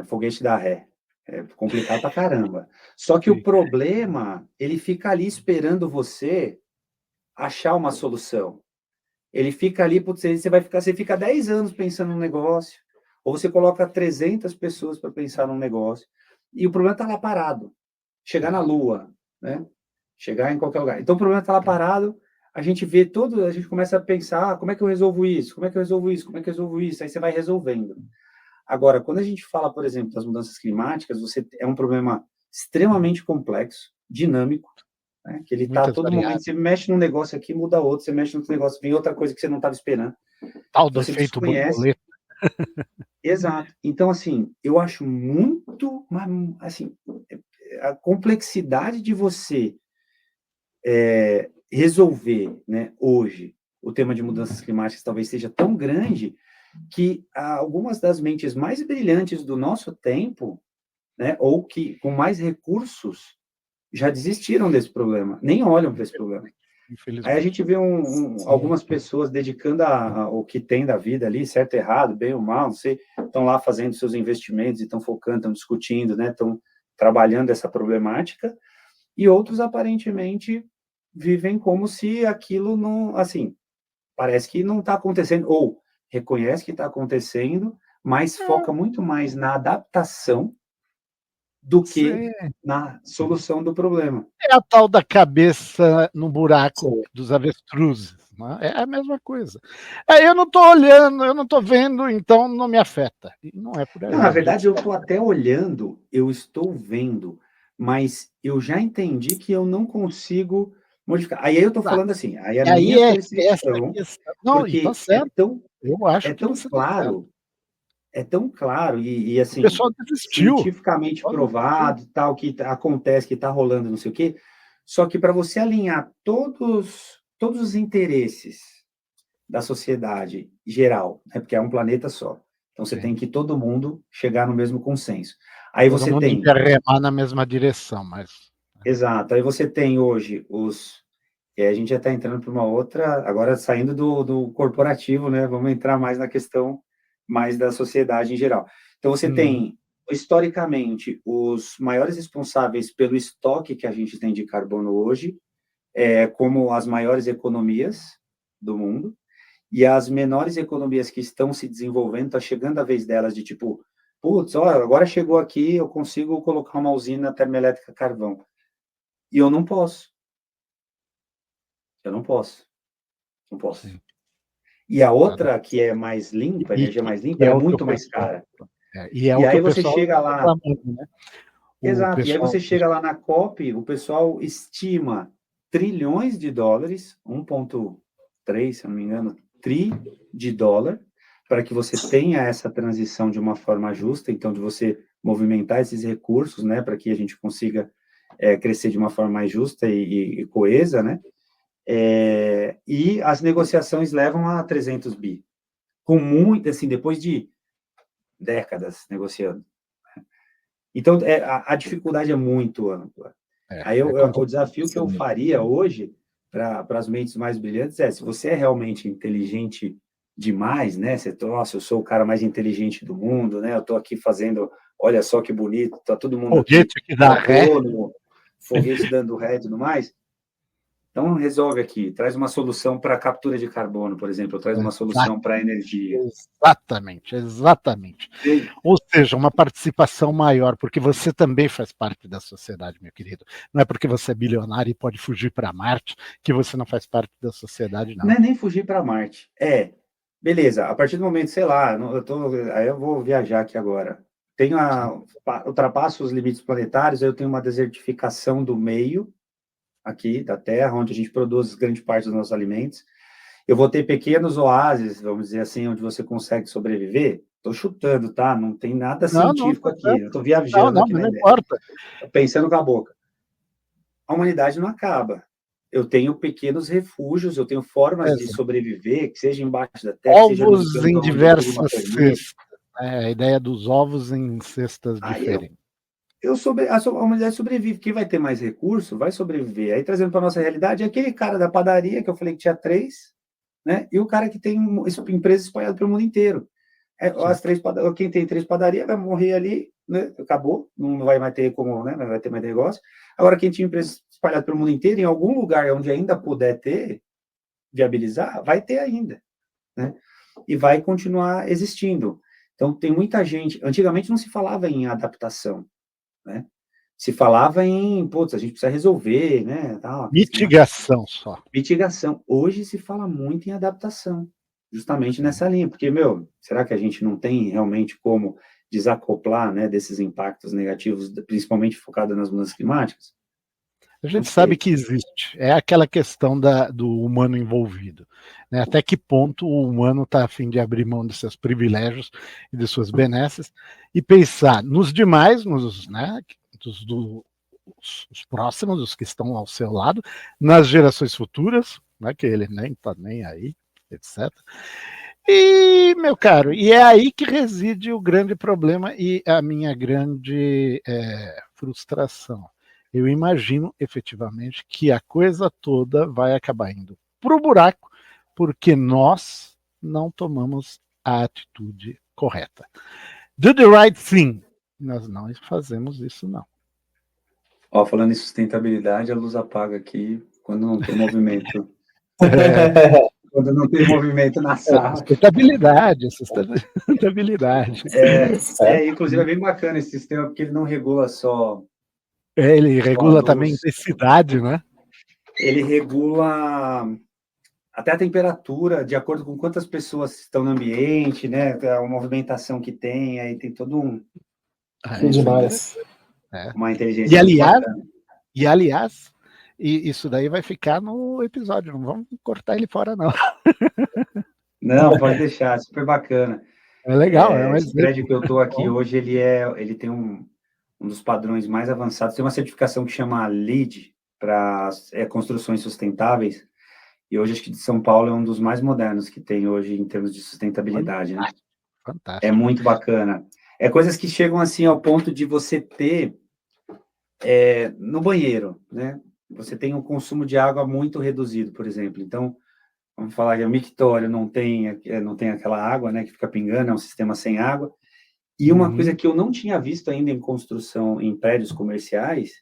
foguete da ré. É complicado pra caramba. Só que o problema, ele fica ali esperando você achar uma solução. Ele fica ali, você fica 10 anos pensando num negócio, ou você coloca 300 pessoas para pensar num negócio, e o problema tá lá parado. Chegar na Lua, né? Chegar em qualquer lugar. Então o problema tá lá parado, a gente começa a pensar, como é que eu resolvo isso? Como é que eu resolvo isso? Como é que eu resolvo isso? Aí você vai resolvendo. Agora, quando a gente fala, por exemplo, das mudanças climáticas, é um problema extremamente complexo, dinâmico, né? Que ele está todo momento, você mexe num negócio aqui, muda outro, você mexe num negócio, vem outra coisa que você não estava esperando. Tal do efeito borboleta. Exato. Então, assim, eu acho muito, assim, a complexidade de você resolver, né, hoje, o tema de mudanças climáticas talvez seja tão grande que algumas das mentes mais brilhantes do nosso tempo, né, ou que com mais recursos, já desistiram desse problema, nem olham para esse problema. Aí a gente vê algumas pessoas dedicando o que tem da vida ali, certo, errado, bem ou mal, não sei, estão lá fazendo seus investimentos, estão focando, estão discutindo, né, estão trabalhando essa problemática, e outros, aparentemente, vivem como se aquilo não, assim, parece que não está acontecendo, ou reconhece que está acontecendo, mas foca muito mais na adaptação do que na solução do problema. É a tal da cabeça no buraco dos avestruzes, né? É a mesma coisa. Eu não estou olhando, eu não estou vendo, então não me afeta. E não é por aí. Não, na verdade, eu estou até olhando, eu estou vendo, mas eu já entendi que eu não consigo modificar. Aí eu estou falando assim, aí a minha percepção, não, porque tá certo. eu acho que você claro, é tão claro e assim, cientificamente provado, tal, que acontece, que está rolando, não sei o quê, só que para você alinhar todos os interesses da sociedade geral, né, porque é um planeta só, então você tem que todo mundo chegar no mesmo consenso. Aí todo você mundo tem... remar na mesma direção, mas... Exato, aí você tem hoje a gente já está entrando para uma outra, agora saindo do corporativo, né, vamos entrar mais na questão mais da sociedade em geral. Então, você tem, historicamente, os maiores responsáveis pelo estoque que a gente tem de carbono hoje, como as maiores economias do mundo, e as menores economias que estão se desenvolvendo, está chegando a vez delas de tipo, putz, olha, agora chegou aqui, eu consigo colocar uma usina termoelétrica a carvão. E eu não posso. Eu não posso. Não posso. Sim. E a outra, que é mais limpa, a energia mais limpa, é muito mais cara. E aí você chega lá... Né? Exato, e aí você chega lá na COP, o pessoal estima trilhões de dólares, 1,3, se eu não me engano, de dólar, para que você tenha essa transição de uma forma justa, então de você movimentar esses recursos, né, para que a gente consiga crescer de uma forma mais justa e coesa, né? E as negociações levam a 300 bi, com muito, assim, depois de décadas negociando. Então, a dificuldade é muito ampla. Aí o desafio que eu faria hoje para as mentes mais brilhantes se você é realmente inteligente demais, né? Nossa, eu sou o cara mais inteligente do mundo, né? Eu estou aqui fazendo, olha só que bonito, tá todo mundo foguete aqui, que dá ré, foguete dando ré e tudo mais. Então, resolve aqui, traz uma solução para a captura de carbono, por exemplo, traz uma solução para a energia. Exatamente. Sim. Ou seja, uma participação maior, porque você também faz parte da sociedade, meu querido. Não é porque você é bilionário e pode fugir para Marte que você não faz parte da sociedade, não. Não é nem fugir para Marte. Beleza, a partir do momento, sei lá, aí eu vou viajar aqui agora. Ultrapasso os limites planetários, aí eu tenho uma desertificação do meio, aqui da Terra, onde a gente produz grande parte dos nossos alimentos. Eu vou ter pequenos oásis, vamos dizer assim, onde você consegue sobreviver. Estou chutando, tá? Não tem nada científico aqui. Eu estou viajando aqui na ideia. Não importa. Pensando com a boca. A humanidade não acaba. Eu tenho pequenos refúgios, eu tenho formas de sobreviver, que seja embaixo da terra, ovos seja em diversas cestas. A ideia dos ovos em cestas diferentes. A humanidade sobrevive. Quem vai ter mais recurso vai sobreviver. Aí, trazendo para a nossa realidade, é aquele cara da padaria, que eu falei que tinha 3, né? E o cara que tem empresas espalhadas pelo mundo inteiro. Quem tem 3 padarias vai morrer ali, né? Acabou, não vai mais ter como, né? Não vai ter mais negócio. Agora, quem tinha empresas espalhadas pelo mundo inteiro, em algum lugar onde ainda puder ter, viabilizar, vai ter ainda, né? E vai continuar existindo. Então, tem muita gente... Antigamente não se falava em adaptação, né? Se falava em, a gente precisa resolver, né? Mitigação só. Mitigação. Hoje se fala muito em adaptação, justamente nessa linha, porque, será que a gente não tem realmente como desacoplar, né, desses impactos negativos, principalmente focado nas mudanças climáticas? A gente sabe que existe. É aquela questão do humano envolvido. Né? Até que ponto o humano está a fim de abrir mão de seus privilégios e de suas benesses e pensar nos demais, né, os próximos, os que estão ao seu lado, nas gerações futuras, né, que ele nem está nem aí, etc. E, meu caro, e é aí que reside o grande problema e a minha grande frustração. Eu imagino efetivamente que a coisa toda vai acabar indo para o buraco, porque nós não tomamos a atitude correta. Do the right thing. Nós não fazemos isso, não. Ó, falando em sustentabilidade, a luz apaga aqui quando não tem movimento. Quando não tem movimento na sala. Sustentabilidade. Inclusive é bem bacana esse sistema, porque ele não regula só... ele regula também a intensidade, né? Ele regula até a temperatura, de acordo com quantas pessoas estão no ambiente, né? A movimentação que tem, aí tem todo um... demais. Uma inteligência. E aliás, isso daí vai ficar no episódio, não vamos cortar ele fora, não. Não, pode deixar, super bacana. É legal. Esse prédio que eu estou aqui hoje, ele tem um dos padrões mais avançados, tem uma certificação que chama LEED, para construções sustentáveis, e hoje acho que de São Paulo é um dos mais modernos que tem hoje em termos de sustentabilidade. Fantástico. É muito bacana. É coisas que chegam assim ao ponto de você ter no banheiro, né? Você tem um consumo de água muito reduzido, por exemplo. Então, vamos falar que o mictório não tem aquela água, né, que fica pingando, é um sistema sem água. E uma coisa que eu não tinha visto ainda em construção em prédios comerciais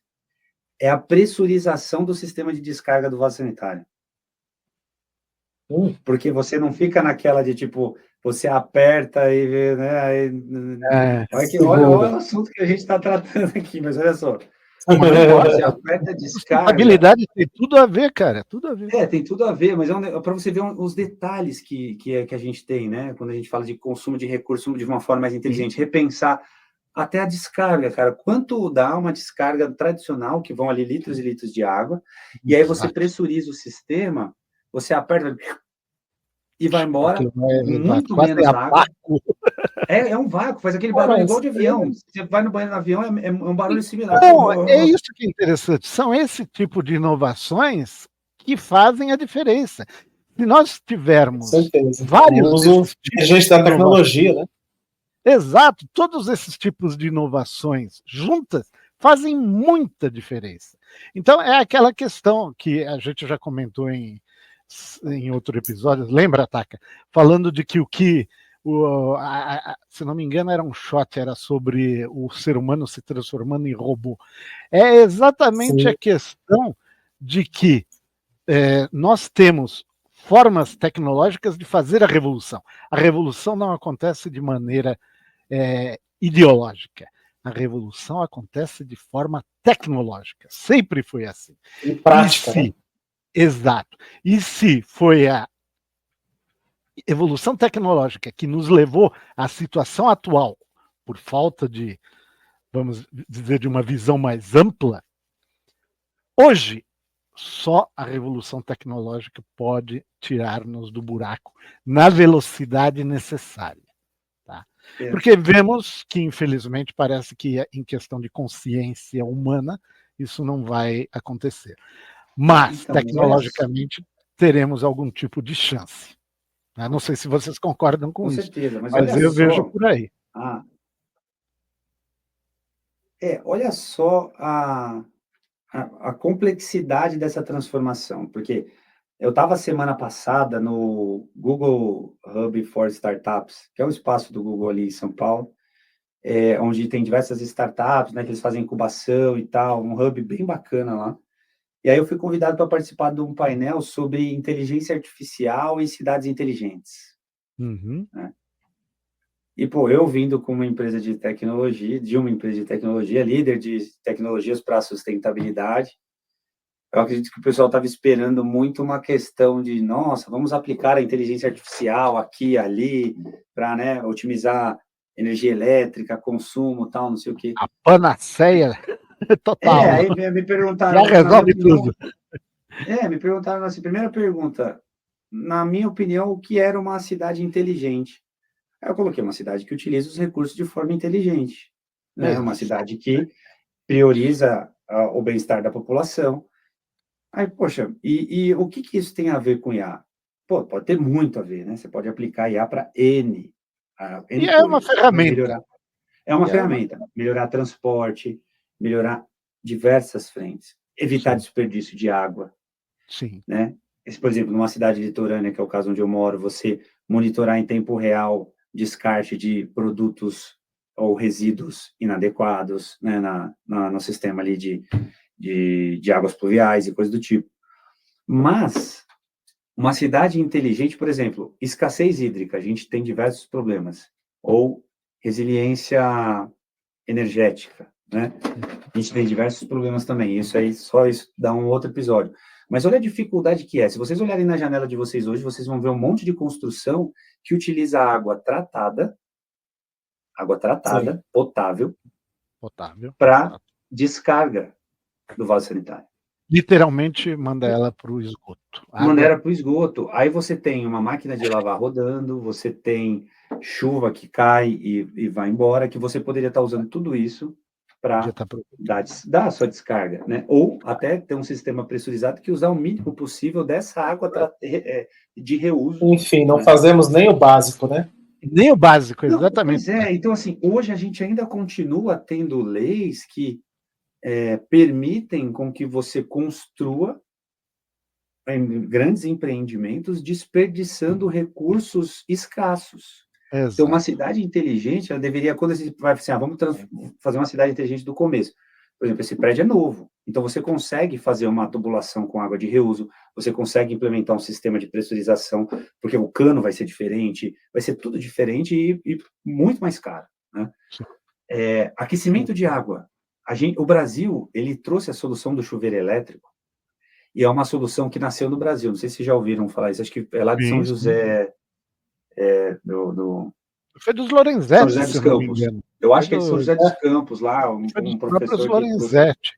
é a pressurização do sistema de descarga do vaso sanitário. Porque você não fica naquela de, tipo, você aperta e vê, né? Olha o assunto que a gente está tratando aqui, mas olha só. Você aperta a descarga. Sustentabilidade tem tudo a ver, cara. Tudo a ver. Tem tudo a ver, mas para você ver os detalhes que a gente tem, né? Quando a gente fala de consumo de recursos de uma forma mais inteligente, repensar até a descarga, cara. Quanto dá uma descarga tradicional, que vão ali litros e litros de água, e aí você pressuriza o sistema, você aperta e vai embora, muito menos água. É um vácuo, faz aquele barulho igual de avião. Você vai no banheiro no avião, é um barulho similar. Não, é isso que é interessante. São esse tipo de inovações que fazem a diferença. Se nós tivermos vários tipos da tecnologia, né? Exato, todos esses tipos de inovações juntas fazem muita diferença. Então, é aquela questão que a gente já comentou em outro episódio, lembra, Taka? Falando de que se não me engano, era um shot, era sobre o ser humano se transformando em robô. É exatamente a questão de que nós temos formas tecnológicas de fazer a revolução. A revolução não acontece de maneira ideológica. A revolução acontece de forma tecnológica. Sempre foi assim. E prática, né? Exato. E se foi a evolução tecnológica que nos levou à situação atual, por falta de, vamos dizer, de uma visão mais ampla, hoje só a revolução tecnológica pode tirar-nos do buraco na velocidade necessária. Tá? Porque vemos que, infelizmente, parece que em questão de consciência humana, isso não vai acontecer. Mas, tecnologicamente, teremos algum tipo de chance. Não sei se vocês concordam com isso. Certeza, mas eu vejo por aí. Olha só a complexidade dessa transformação, porque eu estava semana passada no Google Hub for Startups, que é um espaço do Google ali em São Paulo, onde tem diversas startups, né, que eles fazem incubação e tal, um hub bem bacana lá. E aí eu fui convidado para participar de um painel sobre inteligência artificial e cidades inteligentes. Né? E, eu vindo com uma empresa de tecnologia, líder de tecnologias para a sustentabilidade, eu acredito que o pessoal estava esperando muito uma questão de, nossa, vamos aplicar a inteligência artificial aqui e ali, para, otimizar energia elétrica, consumo, tal, não sei o quê. A panaceia. Total. Aí me perguntaram... Já resolve tudo. Me perguntaram assim, primeira pergunta, na minha opinião, o que era uma cidade inteligente? Aí eu coloquei uma cidade que utiliza os recursos de forma inteligente, né? Uma cidade que prioriza o bem-estar da população. Aí, poxa, e o que isso tem a ver com IA? Pô, pode ter muito a ver, né? Você pode aplicar IA para N E é uma coisas, né? ferramenta. É uma ferramenta. Melhorar transporte, melhorar diversas frentes, evitar desperdício de água, Sim. né? Por exemplo, numa cidade litorânea, que é o caso onde eu moro, você monitorar em tempo real descarte de produtos ou resíduos inadequados, né, no sistema ali de águas pluviais e coisas do tipo. Mas uma cidade inteligente, por exemplo, escassez hídrica, a gente tem diversos problemas, ou resiliência energética, né? A gente tem diversos problemas também, isso dá um outro episódio. Mas olha a dificuldade que é. Se vocês olharem na janela de vocês hoje, vocês vão ver um monte de construção que utiliza água tratada, potável, para descarga do vaso sanitário. Literalmente manda ela para o esgoto. Manda ela para o esgoto. Aí você tem uma máquina de lavar rodando, você tem chuva que cai e vai embora, que você poderia estar usando tudo isso para dar a sua descarga, né? Ou até ter um sistema pressurizado que usar o mínimo possível dessa água de reuso. Enfim, não fazemos nem o básico, né? Nem o básico, exatamente. Não, pois então assim, hoje a gente ainda continua tendo leis que permitem com que você construa grandes empreendimentos desperdiçando recursos escassos. Exato. Então, uma cidade inteligente, ela deveria, quando você vai assim, vamos fazer uma cidade inteligente do começo. Por exemplo, esse prédio é novo, então você consegue fazer uma tubulação com água de reuso, você consegue implementar um sistema de pressurização, porque o cano vai ser diferente, vai ser tudo diferente e muito mais caro, né? Aquecimento de água. O Brasil, ele trouxe a solução do chuveiro elétrico, e é uma solução que nasceu no Brasil. Não sei se já ouviram falar isso. Acho que é lá de São José... Foi dos Lorenzetti, São José dos Campos. Eu acho que é de São José dos Campos, lá, um professor... Lorenzetti.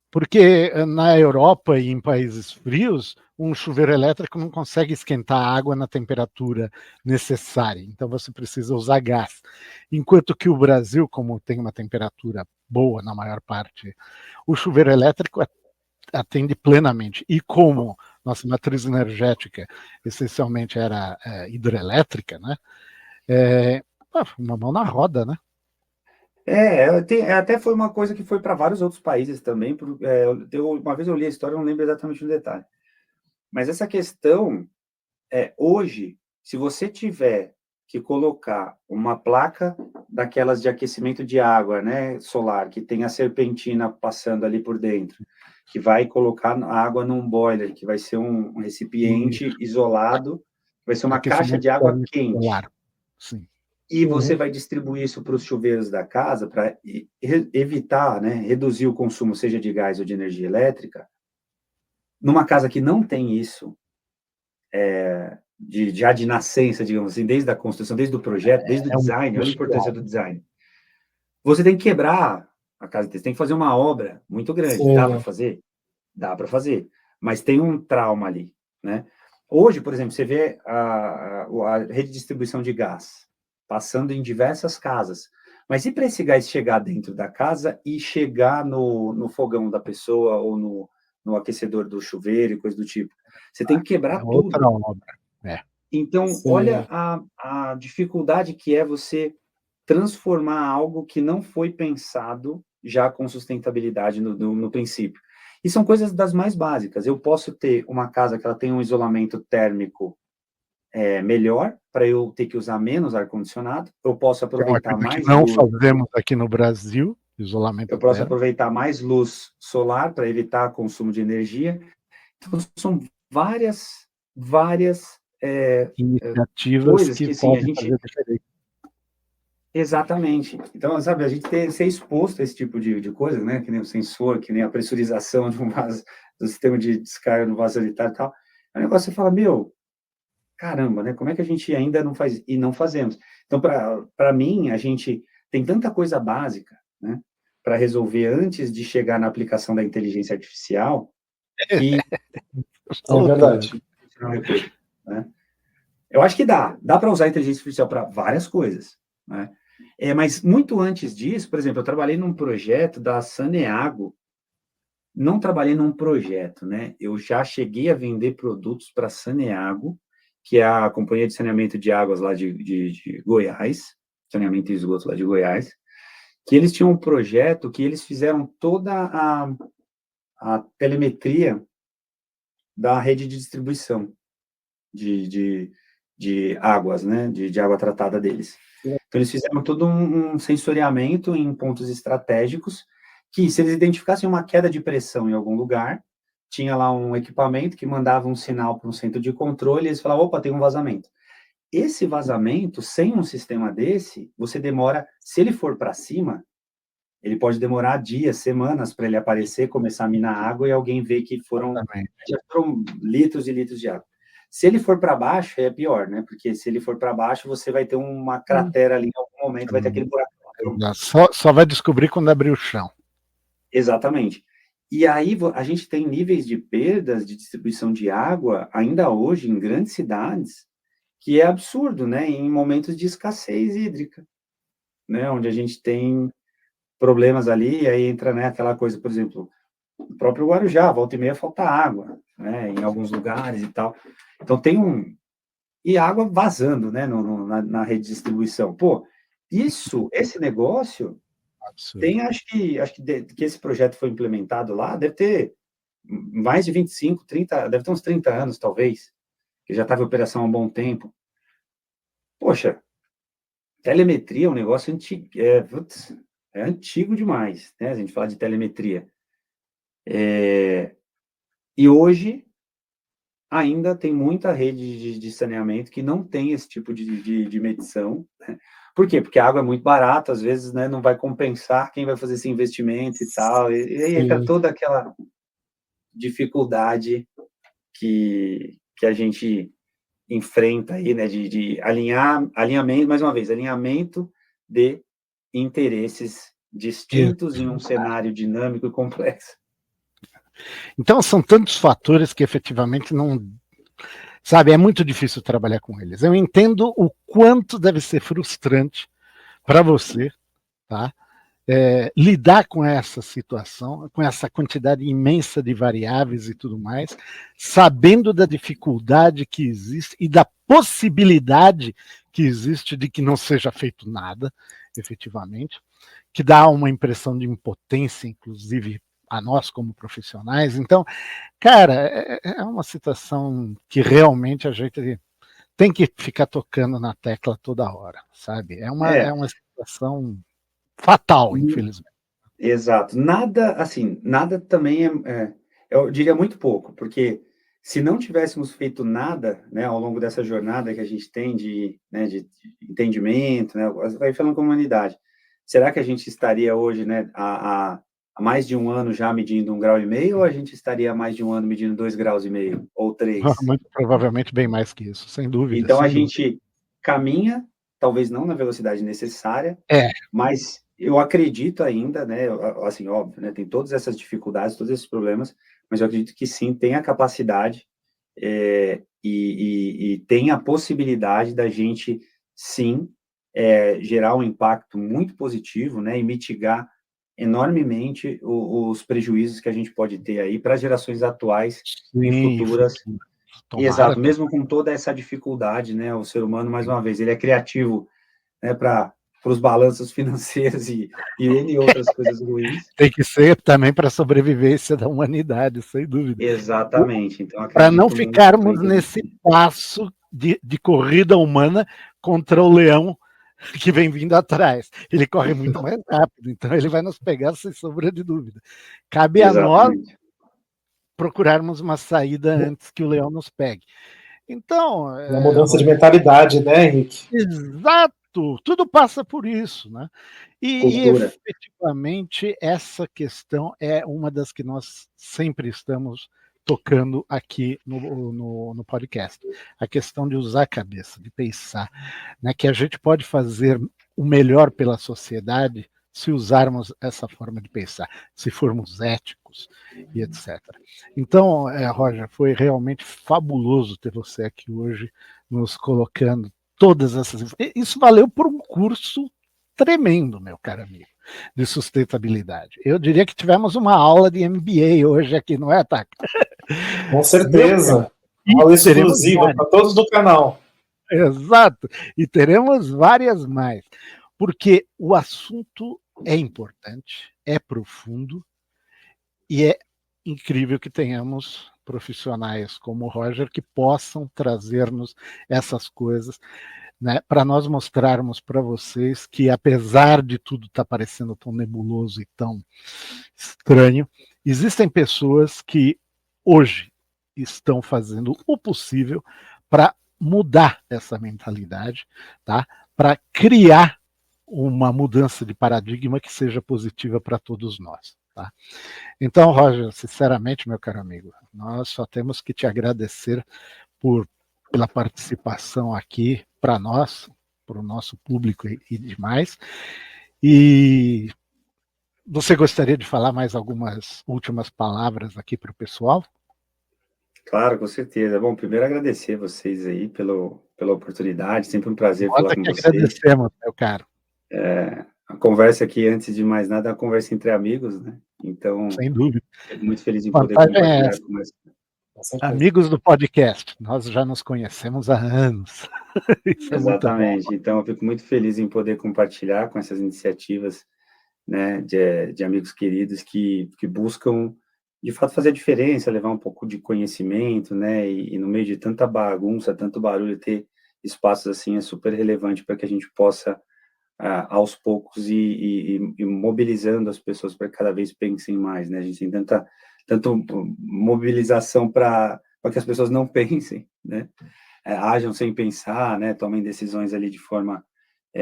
Porque na Europa e em países frios, um chuveiro elétrico não consegue esquentar a água na temperatura necessária. Então você precisa usar gás. Enquanto que o Brasil, como tem uma temperatura boa na maior parte, o chuveiro elétrico atende plenamente. E como nossa matriz energética essencialmente era hidrelétrica, né? Uma mão na roda, né? Até foi uma coisa que foi para vários outros países também. Uma vez eu li a história, não lembro exatamente o detalhe. Mas essa questão, hoje, se você tiver que colocar uma placa daquelas de aquecimento de água, né, solar, que tem a serpentina passando ali por dentro, que vai colocar a água num boiler, que vai ser um recipiente isolado, vai ser uma caixa de água quente. Sim. E você vai distribuir isso para os chuveiros da casa para evitar, né, reduzir o consumo, seja de gás ou de energia elétrica. Numa casa que não tem isso, já de nascença, digamos assim, desde a construção, desde o projeto, desde o design, olha a importância do design. Você tem que quebrar a casa, você tem que fazer uma obra muito grande. Sim. Dá para fazer? Dá para fazer. Mas tem um trauma ali, né? Hoje, por exemplo, você vê a rede de distribuição de gás passando em diversas casas. Mas e para esse gás chegar dentro da casa e chegar no fogão da pessoa ou no aquecedor do chuveiro e coisa do tipo? Você tem que quebrar tudo. Outra obra. Então, sim, olha a dificuldade que é você transformar algo que não foi pensado já com sustentabilidade no princípio. E são coisas das mais básicas. Eu posso ter uma casa que ela tem um isolamento térmico melhor, para eu ter que usar menos ar-condicionado. Eu posso aproveitar mais luz. Não fazemos aqui no Brasil, isolamento térmico. Eu posso aproveitar mais luz solar para evitar consumo de energia. Então, são várias iniciativas coisas que assim, podem fazer diferença. Exatamente. Então, sabe, a gente ser exposto a esse tipo de coisa, né? Que nem o sensor, que nem a pressurização do sistema de descarga no vaso sanitário e tal. É um negócio que você fala, caramba, né? Como é que a gente ainda não faz? E não fazemos. Então, para mim, a gente tem tanta coisa básica, né? para resolver antes de chegar na aplicação da inteligência artificial que... É verdade. Né? Eu acho que dá para usar a inteligência artificial para várias coisas, né? Mas muito antes disso, por exemplo, eu trabalhei num projeto da Saneago, não trabalhei num projeto, né? Eu já cheguei a vender produtos para a Saneago, que é a companhia de saneamento de águas lá de Goiás, saneamento e esgoto lá de Goiás, que eles tinham um projeto que eles fizeram toda a telemetria da rede de distribuição de águas, né, de água tratada deles. Então, eles fizeram todo um sensoriamento em pontos estratégicos, que se eles identificassem uma queda de pressão em algum lugar, tinha lá um equipamento que mandava um sinal para um centro de controle, e eles falavam, opa, tem um vazamento. Esse vazamento, sem um sistema desse, você demora, se ele for para cima, ele pode demorar dias, semanas para ele aparecer, começar a minar água e alguém ver que já foram litros e litros de água. Se ele for para baixo, é pior, né? Porque se ele for para baixo, você vai ter uma cratera ali em algum momento, vai ter aquele buraco. Só vai descobrir quando abrir o chão. Exatamente. E aí a gente tem níveis de perdas de distribuição de água, ainda hoje, em grandes cidades, que é absurdo, né? Em momentos de escassez hídrica, né? Onde a gente tem problemas ali, e aí entra, né, aquela coisa, por exemplo, o próprio Guarujá, volta e meia falta água, né, em alguns lugares e tal. Então tem e água vazando, né, na rede de distribuição. Pô, esse negócio Absurdo. tem, acho que esse projeto foi implementado lá, deve ter mais de 25, 30, deve ter uns 30 anos, talvez, que já estava em operação há um bom tempo. Poxa, telemetria é um negócio antigo, é antigo demais, né, a gente fala de telemetria. E hoje ainda tem muita rede de saneamento que não tem esse tipo de medição, né? Por quê? Porque a água é muito barata, às vezes, né, não vai compensar quem vai fazer esse investimento e tal, e aí entra toda aquela dificuldade que a gente enfrenta aí, né, de alinhamento, mais uma vez, alinhamento de interesses distintos em um cenário dinâmico e complexo. Então, são tantos fatores que efetivamente não... Sabe, é muito difícil trabalhar com eles. Eu entendo o quanto deve ser frustrante para você, tá? Lidar com essa situação, com essa quantidade imensa de variáveis e tudo mais, sabendo da dificuldade que existe e da possibilidade que existe de que não seja feito nada, efetivamente, que dá uma impressão de impotência, inclusive, a nós como profissionais. Então, cara, é uma situação que realmente a gente tem que ficar tocando na tecla toda hora, sabe? É uma situação fatal, infelizmente. Exato. Nada também eu diria muito pouco, porque se não tivéssemos feito nada, né, ao longo dessa jornada que a gente tem de entendimento, né, vai falando com a humanidade, será que a gente estaria hoje, né, há mais de um ano já medindo 1,5 graus, ou a gente estaria há mais de um ano medindo 2,5 graus, ou 3? Muito provavelmente bem mais que isso, sem dúvida. Então a gente caminha, talvez não na velocidade necessária, mas eu acredito ainda, né, assim, óbvio, né, tem todas essas dificuldades, todos esses problemas, mas eu acredito que sim, tem a capacidade e tem a possibilidade da gente, sim, gerar um impacto muito positivo, né, e mitigar enormemente os prejuízos que a gente pode ter aí para as gerações atuais e futuras. Exato, mesmo com toda essa dificuldade, né, o ser humano, mais uma vez, ele é criativo, né, para os balanços financeiros e outras coisas ruins. Tem que ser também para a sobrevivência da humanidade, sem dúvida. Exatamente. Então, para não ficarmos nesse passo de corrida humana contra o leão que vem vindo atrás. Ele corre muito mais rápido, então ele vai nos pegar sem sombra de dúvida. Cabe a nós procurarmos uma saída antes que o leão nos pegue. Então... Uma mudança de mentalidade, né, Henrique? Exato! Tudo passa por isso, né? E efetivamente essa questão é uma das que nós sempre estamos tocando aqui no podcast. A questão de usar a cabeça, de pensar, né, que a gente pode fazer o melhor pela sociedade se usarmos essa forma de pensar, se formos éticos e etc. Então, Roger, foi realmente fabuloso ter você aqui hoje, nos colocando todas essas... Isso valeu por um curso tremendo, meu caro amigo, de sustentabilidade. Eu diria que tivemos uma aula de MBA hoje aqui, não é, Taka? Com certeza. Aula exclusiva para todos do canal. Exato. E teremos várias mais. Porque o assunto é importante, é profundo, e é incrível que tenhamos profissionais como o Roger que possam trazer-nos essas coisas, né, para nós mostrarmos para vocês que, apesar de tudo estar parecendo tão nebuloso e tão estranho, existem pessoas que hoje estão fazendo o possível para mudar essa mentalidade, tá? Para criar uma mudança de paradigma que seja positiva para todos nós. Tá? Então, Roger, sinceramente, meu caro amigo, nós só temos que te agradecer pela participação aqui para nós, para o nosso público e demais. E você gostaria de falar mais algumas últimas palavras aqui para o pessoal? Claro, com certeza. Bom, primeiro agradecer vocês aí pela oportunidade, sempre um prazer falar com vocês. Agradecemos, meu caro. A conversa aqui, antes de mais nada, é uma conversa entre amigos, né? Então, sem dúvida. Fico muito feliz em poder compartilhar com mais. Amigos do podcast, nós já nos conhecemos há anos. Exatamente. Então, eu fico muito feliz em poder compartilhar com essas iniciativas, né, de amigos queridos que buscam, de fato, fazer a diferença, levar um pouco de conhecimento, né, e no meio de tanta bagunça, tanto barulho, ter espaços assim é super relevante para que a gente possa, aos poucos, ir mobilizando as pessoas para que cada vez pensem mais, né? A gente tem tanta mobilização para que as pessoas não pensem, né? Ajam sem pensar, né? Tomem decisões ali de forma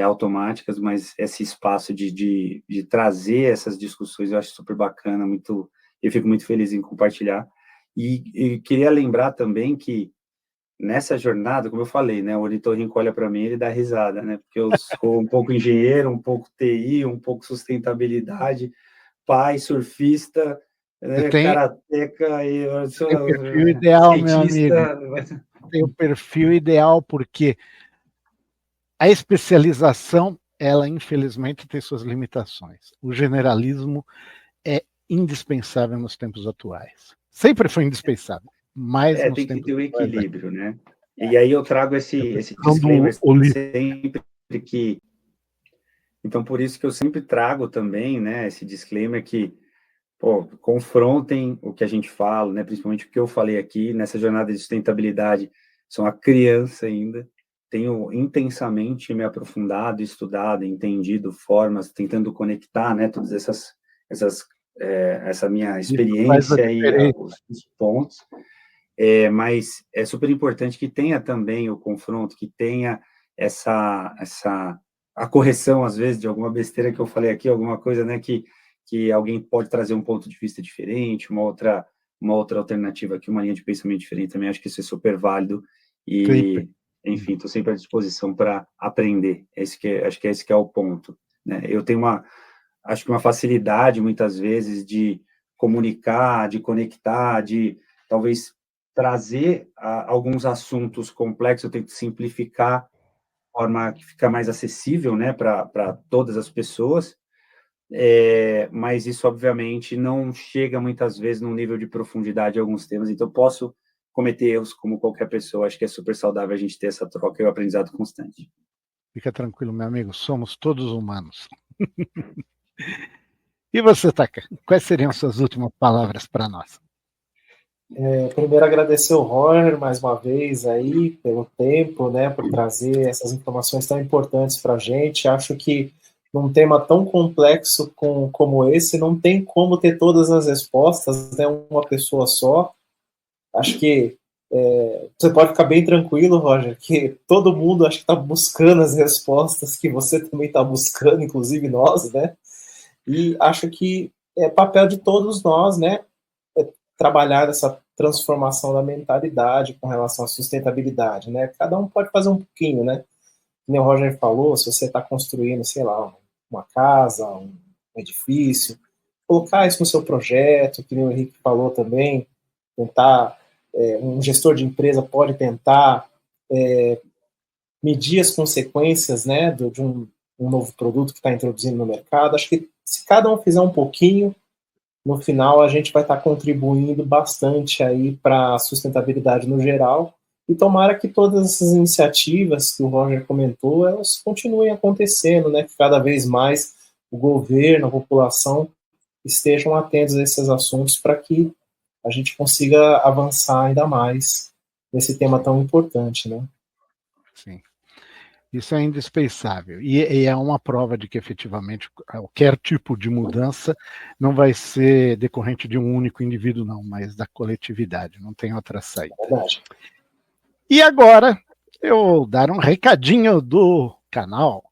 automáticas, mas esse espaço de trazer essas discussões eu acho super bacana, eu fico muito feliz em compartilhar. E queria lembrar também que nessa jornada, como eu falei, né, o ornitorrinco olha para mim e ele dá risada, né, porque eu sou um pouco engenheiro, um pouco TI, um pouco sustentabilidade, pai, surfista, né, karateca, e eu sou tem o perfil ideal, cientista. Meu amigo. Tem o perfil ideal, porque a especialização, ela infelizmente tem suas limitações. O generalismo é indispensável nos tempos atuais. Sempre foi indispensável, mas tem que ter o equilíbrio, né? E aí eu trago esse disclaimer sempre que... Então, por isso que eu sempre trago também, né, esse disclaimer que, confrontem o que a gente fala, né, principalmente o que eu falei aqui, nessa jornada de sustentabilidade, sou uma criança ainda, tenho intensamente me aprofundado, estudado, entendido formas, tentando conectar, né, todas essa minha experiência e os pontos, mas é super importante que tenha também o confronto, que tenha a correção, às vezes, de alguma besteira que eu falei aqui, alguma coisa, né, que alguém pode trazer um ponto de vista diferente, uma outra alternativa aqui, uma linha de pensamento diferente também, acho que isso é super válido e, enfim, estou sempre à disposição para aprender, acho que esse que é o ponto, né? Eu tenho acho que uma facilidade, muitas vezes, de comunicar, de conectar, de talvez trazer alguns assuntos complexos, eu tento simplificar de forma que fica mais acessível, né, para todas as pessoas, mas isso, obviamente, não chega muitas vezes num nível de profundidade em alguns temas, então eu posso cometer erros como qualquer pessoa, acho que é super saudável a gente ter essa troca e o aprendizado constante. Fica tranquilo, meu amigo, somos todos humanos. E você, Taka, quais seriam suas últimas palavras para nós? Primeiro agradecer o Roger mais uma vez aí pelo tempo, né, por trazer essas informações tão importantes para a gente. Acho que num tema tão complexo como esse, não tem como ter todas as respostas, né, uma pessoa só. Acho que você pode ficar bem tranquilo, Roger, que todo mundo acho que está buscando as respostas que você também está buscando, inclusive nós, né? E acho que é papel de todos nós, né, trabalhar essa transformação da mentalidade com relação à sustentabilidade, né? Cada um pode fazer um pouquinho, né? Como o Roger falou, se você está construindo, sei lá, uma casa, um edifício, colocar isso no seu projeto, que o Henrique falou também, tentar, um gestor de empresa pode tentar medir as consequências, né, de um novo produto que está introduzindo no mercado. Acho que se cada um fizer um pouquinho, no final a gente vai estar contribuindo bastante aí para a sustentabilidade no geral, e tomara que todas essas iniciativas que o Roger comentou, elas continuem acontecendo, né, que cada vez mais o governo, a população estejam atentos a esses assuntos para que a gente consiga avançar ainda mais nesse tema tão importante, né? Sim. Isso é indispensável. E é uma prova de que, efetivamente, qualquer tipo de mudança não vai ser decorrente de um único indivíduo, não, mas da coletividade. Não tem outra saída. Verdade. E agora, eu vou dar um recadinho do canal.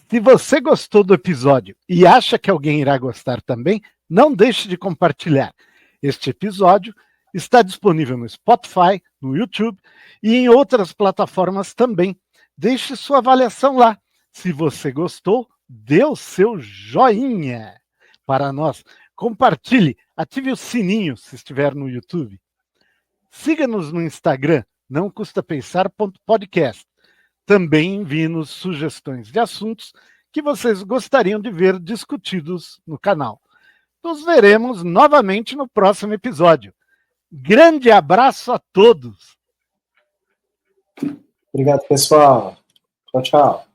Se você gostou do episódio e acha que alguém irá gostar também, não deixe de compartilhar. Este episódio está disponível no Spotify, no YouTube e em outras plataformas também. Deixe sua avaliação lá. Se você gostou, dê o seu joinha para nós. Compartilhe, ative o sininho se estiver no YouTube. Siga-nos no Instagram, nãocustapensar.podcast. Também envie-nos sugestões de assuntos que vocês gostariam de ver discutidos no canal. Nos veremos novamente no próximo episódio. Grande abraço a todos! Obrigado, pessoal. Tchau, tchau.